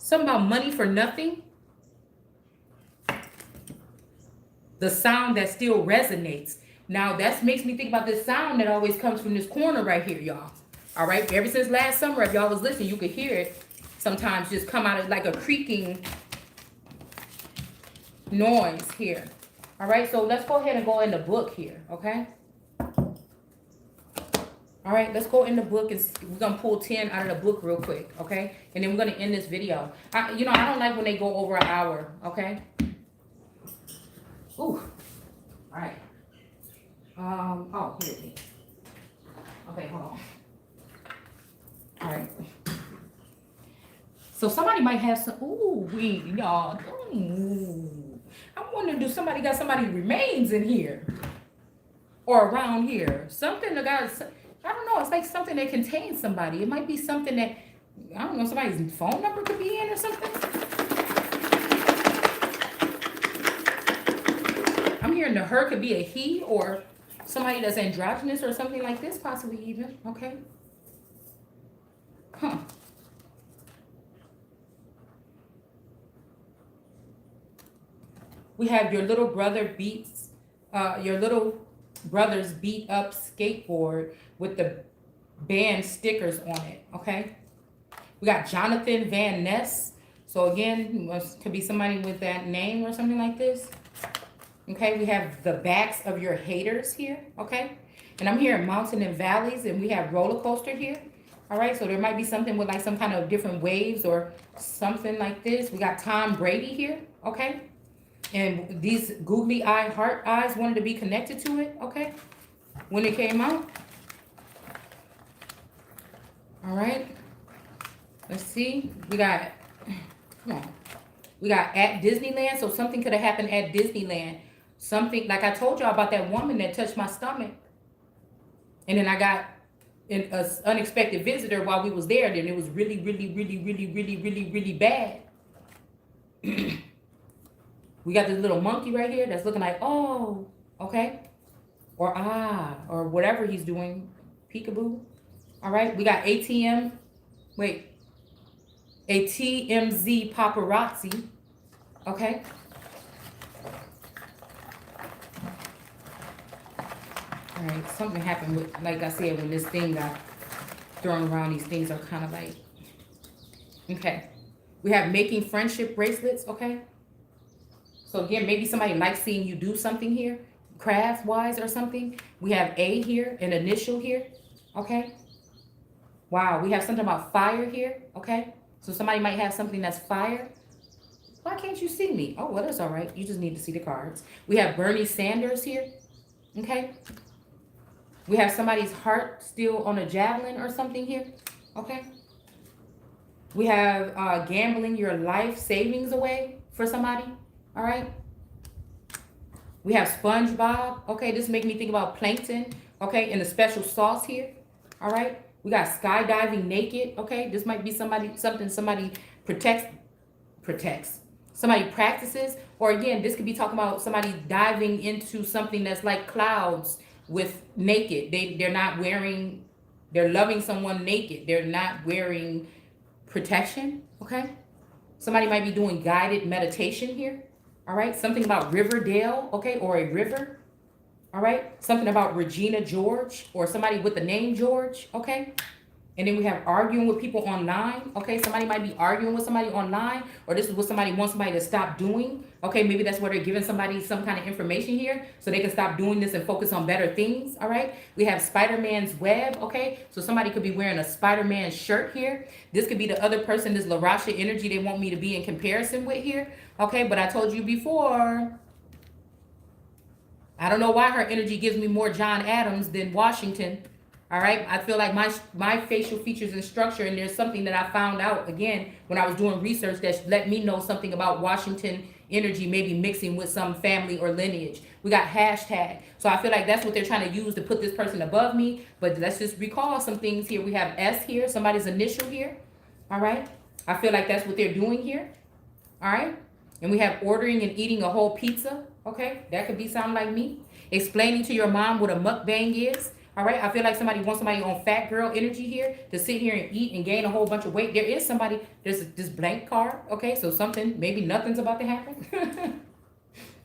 Something about money for nothing. The sound that still resonates. Now that makes me think about this sound that always comes from this corner right here, y'all. All right. Ever since last summer, if y'all was listening, you could hear it sometimes just come out of like a creaking noise here. All right. So let's go ahead and go in the book here. Okay. All right, let's go in the book, and we're going to pull 10 out of the book real quick, okay? And then we're going to end this video. I don't like when they go over an hour, okay? Ooh. All right. Oh, here it is. Okay, hold on. All right. So somebody might have some, y'all. I'm wondering, do somebody got somebody's remains in here? Or around here? Something that got... I don't know. It's like something that contains somebody. It might be something that, I don't know, somebody's phone number could be in or something. I'm hearing the her could be a he, or somebody that's androgynous or something like this, possibly even. Okay. Huh. We have your little brother your little brother's beat up skateboard with the band stickers on it. Okay, we got Jonathan Van Ness. So again, could be somebody with that name or something like this. Okay, we have the backs of your haters here. Okay, and I'm hearing mountain and valleys, and we have roller coaster here. All right, so there might be something with like some kind of different waves or something like this. We got Tom Brady here. Okay, and these googly eye heart eyes wanted to be connected to it. Okay, when it came out. All right, let's see. We got, come on. We got at Disneyland. So something could have happened at Disneyland. Something, like I told y'all about that woman that touched my stomach. And then I got an unexpected visitor while we was there. Then it was really, really, really, really, really, really, really bad. We got this little monkey right here that's looking like, oh, okay. Or whatever he's doing. Peekaboo. All right, we got ATMZ paparazzi. Okay? All right, something happened with, like I said, when this thing got thrown around, these things are kind of like, okay. We have making friendship bracelets, okay? So again, maybe somebody likes seeing you do something here, craft wise or something. We have A here, an initial here, okay? Wow, we have something about fire here, okay? So somebody might have something that's fire. Why can't you see me? Oh, well, that's all right. You just need to see the cards. We have Bernie Sanders here, okay? We have somebody's heart still on a javelin or something here, okay? We have gambling your life savings away for somebody, all right? We have SpongeBob, okay? This make me think about plankton, okay? And the special sauce here, all right? We got skydiving naked, okay? This might be something somebody protects. Somebody practices, or again, this could be talking about somebody diving into something that's like clouds with naked. They're not wearing, they're loving someone naked. They're not wearing protection, okay? Somebody might be doing guided meditation here, all right? Something about Riverdale, okay, or a river, all right? Something about Regina George, or somebody with the name George, okay? And then we have arguing with people online, okay? Somebody might be arguing with somebody online, or this is what somebody wants somebody to stop doing, okay? Maybe that's where they're giving somebody some kind of information here, so they can stop doing this and focus on better things, all right? We have Spider-Man's web, okay? So somebody could be wearing a Spider-Man shirt here. This could be the other person, this LaRasha energy they want me to be in comparison with here, okay? But I told you before, I don't know why her energy gives me more John Adams than Washington. All right. I feel like my facial features and structure, and there's something that I found out again when I was doing research that let me know something about Washington energy, maybe mixing with some family or lineage. We got hashtag. So I feel like that's what they're trying to use to put this person above me. But let's just recall some things here. We have S here, somebody's initial here. All right. I feel like that's what they're doing here. All right. And we have ordering and eating a whole pizza. Okay. That could be sound like me. Explaining to your mom what a mukbang is. All right, I feel like somebody wants somebody on fat girl energy here to sit here and eat and gain a whole bunch of weight. There is somebody, there's this blank card. Okay, so something, maybe nothing's about to happen.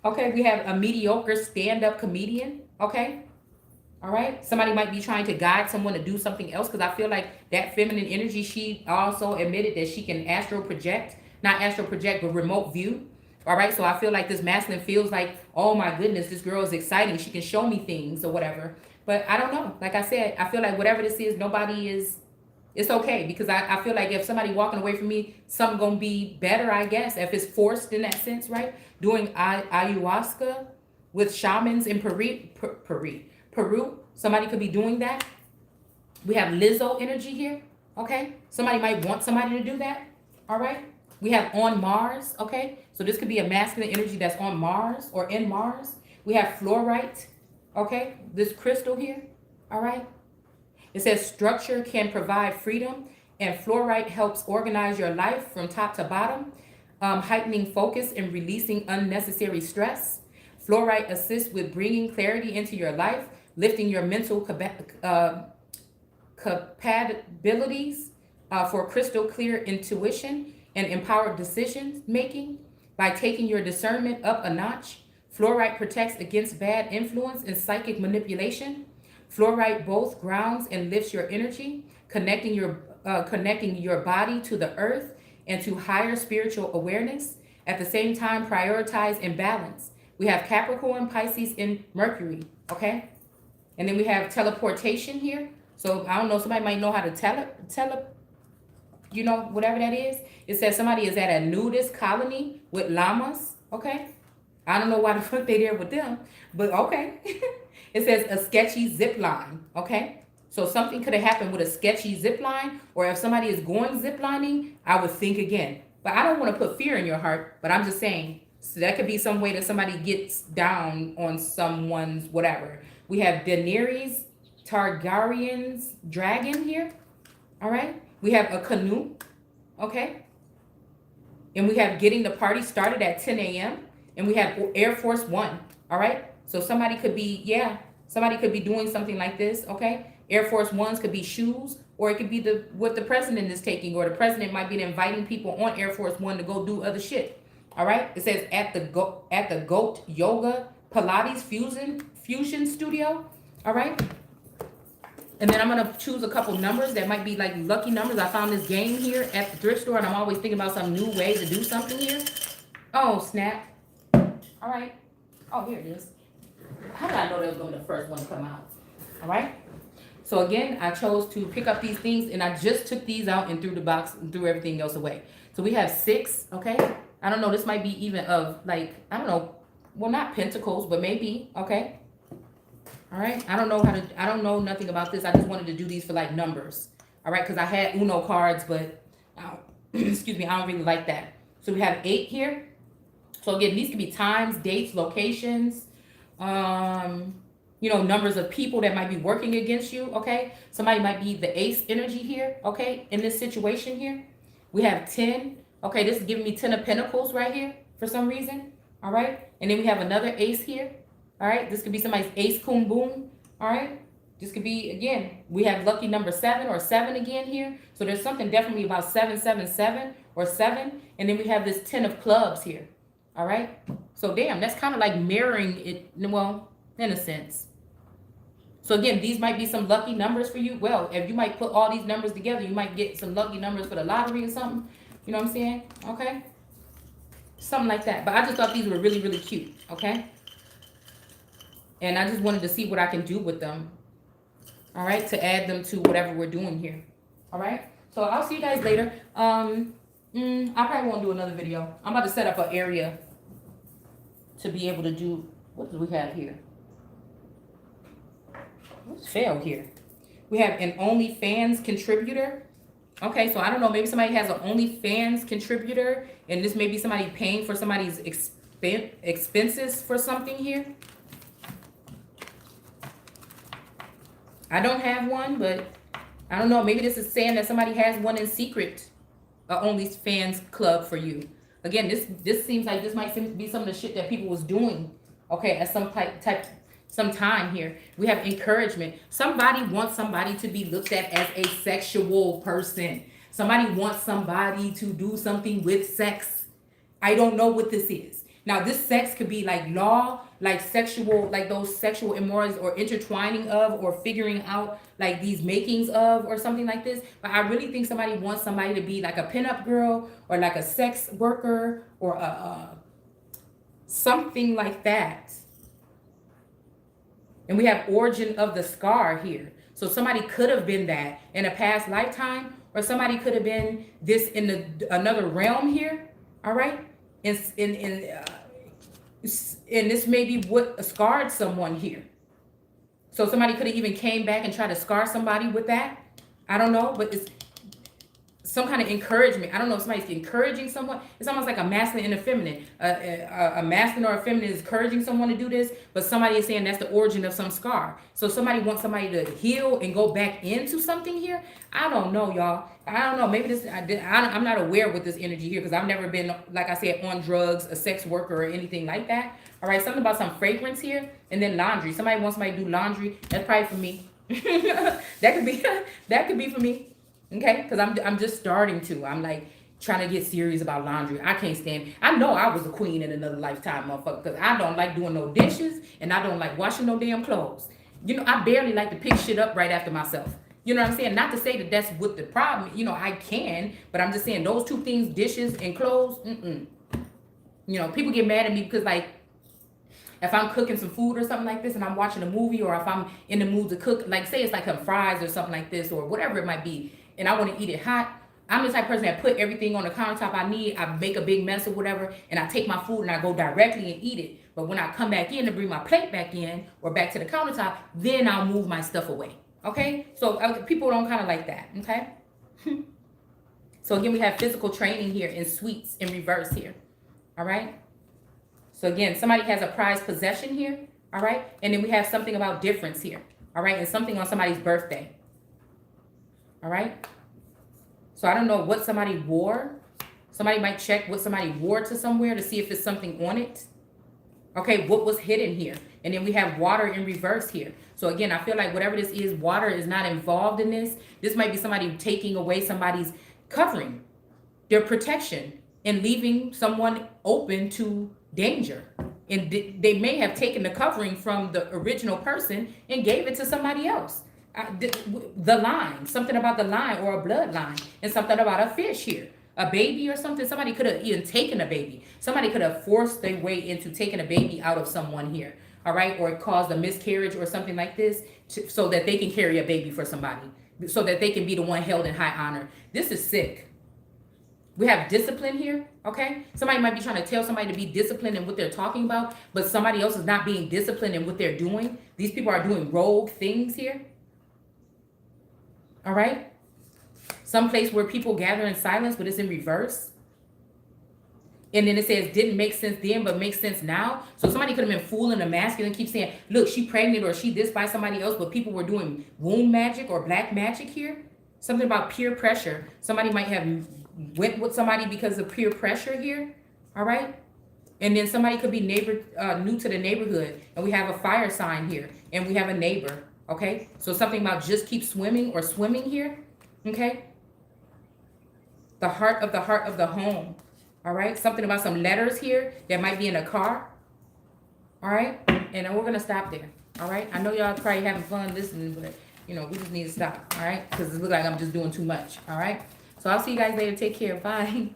Okay, we have a mediocre stand-up comedian. Okay, all right. Somebody might be trying to guide someone to do something else, because I feel like that feminine energy, she also admitted that she can astral project, not astral project, but remote view. All right, so I feel like this masculine feels like, oh my goodness, this girl is exciting. She can show me things or whatever. But I don't know. Like I said, I feel like whatever this is, nobody is, it's okay. Because I feel like if somebody walking away from me, something going to be better, I guess, if it's forced in that sense, right? Doing ayahuasca with shamans in Peru. Somebody could be doing that. We have Lizzo energy here, okay? Somebody might want somebody to do that, all right? We have on Mars, okay? So this could be a masculine energy that's on Mars or in Mars. We have fluorite. Okay, this crystal here, all right? It says structure can provide freedom, and fluorite helps organize your life from top to bottom, heightening focus and releasing unnecessary stress. Fluorite assists with bringing clarity into your life, lifting your mental capabilities for crystal clear intuition and empowered decision making by taking your discernment up a notch. Fluorite protects against bad influence and psychic manipulation. Fluorite both grounds and lifts your energy, connecting your body to the earth and to higher spiritual awareness. At the same time, prioritize and balance. We have Capricorn, Pisces, and Mercury, okay? And then we have teleportation here. So I don't know, somebody might know how to you know, whatever that is. It says somebody is at a nudist colony with llamas, okay? I don't know why the fuck they there with them, but okay. It says a sketchy zip line, okay? So something could have happened with a sketchy zip line, or if somebody is going zip lining, I would think again. But I don't want to put fear in your heart, but I'm just saying, so that could be some way that somebody gets down on someone's whatever. We have Daenerys Targaryen's dragon here, all right? We have a canoe, okay? And we have getting the party started at 10 a.m. And we have Air Force One, all right? So somebody could be, somebody could be doing something like this, okay? Air Force Ones could be shoes, or it could be what the president is taking, or the president might be inviting people on Air Force One to go do other shit, All right. It says at the Goat Yoga Pilates Fusion Studio. All right. And then I'm going to choose a couple numbers that might be like lucky numbers. I found this game here at the thrift store, and I'm always thinking about some new way to do something here. Oh, snap. All right. Oh, here it is. How did I know that was going to be the first one to come out? All right. So again, I chose to pick up these things, and I just took these out and threw the box and threw everything else away. So we have 6, okay? I don't know, this might be even of like, I don't know, well, not pentacles, but maybe, okay? All right, I don't know nothing about this. I just wanted to do these for like numbers. All right, because I had Uno cards, but excuse me, I don't really like that. So we have 8 here. So again, these can be times, dates, locations, you know, numbers of people that might be working against you, okay? Somebody might be the ace energy here, okay, in this situation here. We have 10, okay, this is giving me 10 of pentacles right here for some reason, all right? And then we have another ace here, all right? This could be somebody's ace coon boom, all right? This could be, again, we have lucky number 7 or 7 again here. So there's something definitely about 777 or 7. And then we have this 10 of clubs here, all right? So damn, that's kind of like mirroring it, well, in a sense. So again, these might be some lucky numbers for you. Well, if you might put all these numbers together, you might get some lucky numbers for the lottery or something. You know what I'm saying? Okay. Something like that. But I just thought these were really, really cute. Okay. And I just wanted to see what I can do with them. All right. To add them to whatever we're doing here. All right. So I'll see you guys later. I probably won't do another video. I'm about to set up an area to be able to do, what do we have here? Let's fail here. We have an OnlyFans contributor. Okay, so I don't know. Maybe somebody has an OnlyFans contributor, and this may be somebody paying for somebody's expenses for something here. I don't have one, but I don't know. Maybe this is saying that somebody has one in secret, a OnlyFans club for you. Again, this seems like this might be some of the shit that people was doing. Okay, at some time here. We have encouragement. Somebody wants somebody to be looked at as a sexual person. Somebody wants somebody to do something with sex. I don't know what this is. Now, this sex could be like law, like sexual, like those sexual immorals or intertwining of or figuring out like these makings of or something like this. But I really think somebody wants somebody to be like a pinup girl or like a sex worker or something like that. And we have origin of the scar here. So somebody could have been that in a past lifetime, or somebody could have been this in another realm here. All right. And this may be what scarred someone here. So somebody could have even came back and tried to scar somebody with that. I don't know, but it's some kind of encouragement. I don't know if somebody's encouraging someone. It's almost like a masculine and a feminine. A masculine or a feminine is encouraging someone to do this, but somebody is saying that's the origin of some scar. So somebody wants somebody to heal and go back into something here. I don't know, y'all. I don't know. Maybe this, I'm not aware with this energy here because I've never been, like I said, on drugs, a sex worker or anything like that. All right, something about some fragrance here. And then laundry. Somebody wants somebody to do laundry. That's probably for me. that could be for me. Okay, because I'm just starting to. I'm like trying to get serious about laundry. I can't stand. I know I was a queen in another lifetime, motherfucker, because I don't like doing no dishes and I don't like washing no damn clothes. You know, I barely like to pick shit up right after myself. You know what I'm saying? Not to say that that's what the problem. You know, I can, but I'm just saying those two things, dishes and clothes. You know, people get mad at me because like, if I'm cooking some food or something like this and I'm watching a movie, or if I'm in the mood to cook, like say it's like some fries or something like this or whatever it might be, and I want to eat it hot, I'm the type of person that put everything on the countertop I need. I make a big mess or whatever, and I take my food and I go directly and eat it. But when I come back in to bring my plate back in or back to the countertop, then I'll move my stuff away. Okay? So people don't kind of like that. Okay? So again, we have physical training here in sweets in reverse here. All right? So again, somebody has a prized possession here. All right? And then we have something about difference here. All right? And something on somebody's birthday. All right? So I don't know what somebody wore. Somebody might check what somebody wore to somewhere to see if it's something on it. Okay, what was hidden here? And then we have water in reverse here. So again, I feel like whatever this is, water is not involved in this. This might be somebody taking away somebody's covering, their protection and leaving someone open to danger. And they may have taken the covering from the original person and gave it to somebody else. The line, something about the line or a bloodline, and something about a fish here. A baby or something. Somebody could have even taken a baby. Somebody could have forced their way into taking a baby out of someone here. All right. Or it caused a miscarriage or something like this so that they can carry a baby for somebody. So that they can be the one held in high honor. This is sick. We have discipline here, okay? Somebody might be trying to tell somebody to be disciplined in what they're talking about, but somebody else is not being disciplined in what they're doing. These people are doing rogue things here. All right? Some place where people gather in silence, but it's in reverse. And then it says didn't make sense then, but makes sense now. So somebody could have been fooling the masculine, keep saying, look, she pregnant or she this by somebody else, but people were doing womb magic or black magic here. Something about peer pressure. Somebody might have went with somebody because of peer pressure here. All right. And then somebody could be new to the neighborhood. And we have a fire sign here. And we have a neighbor. Okay. So something about just keep swimming or swimming here. Okay. The heart of the home. All right. Something about some letters here that might be in a car. All right. And then we're going to stop there. All right. I know y'all probably having fun listening, but you know, we just need to stop. All right. Because it looks like I'm just doing too much. All right. So I'll see you guys later. Take care. Bye.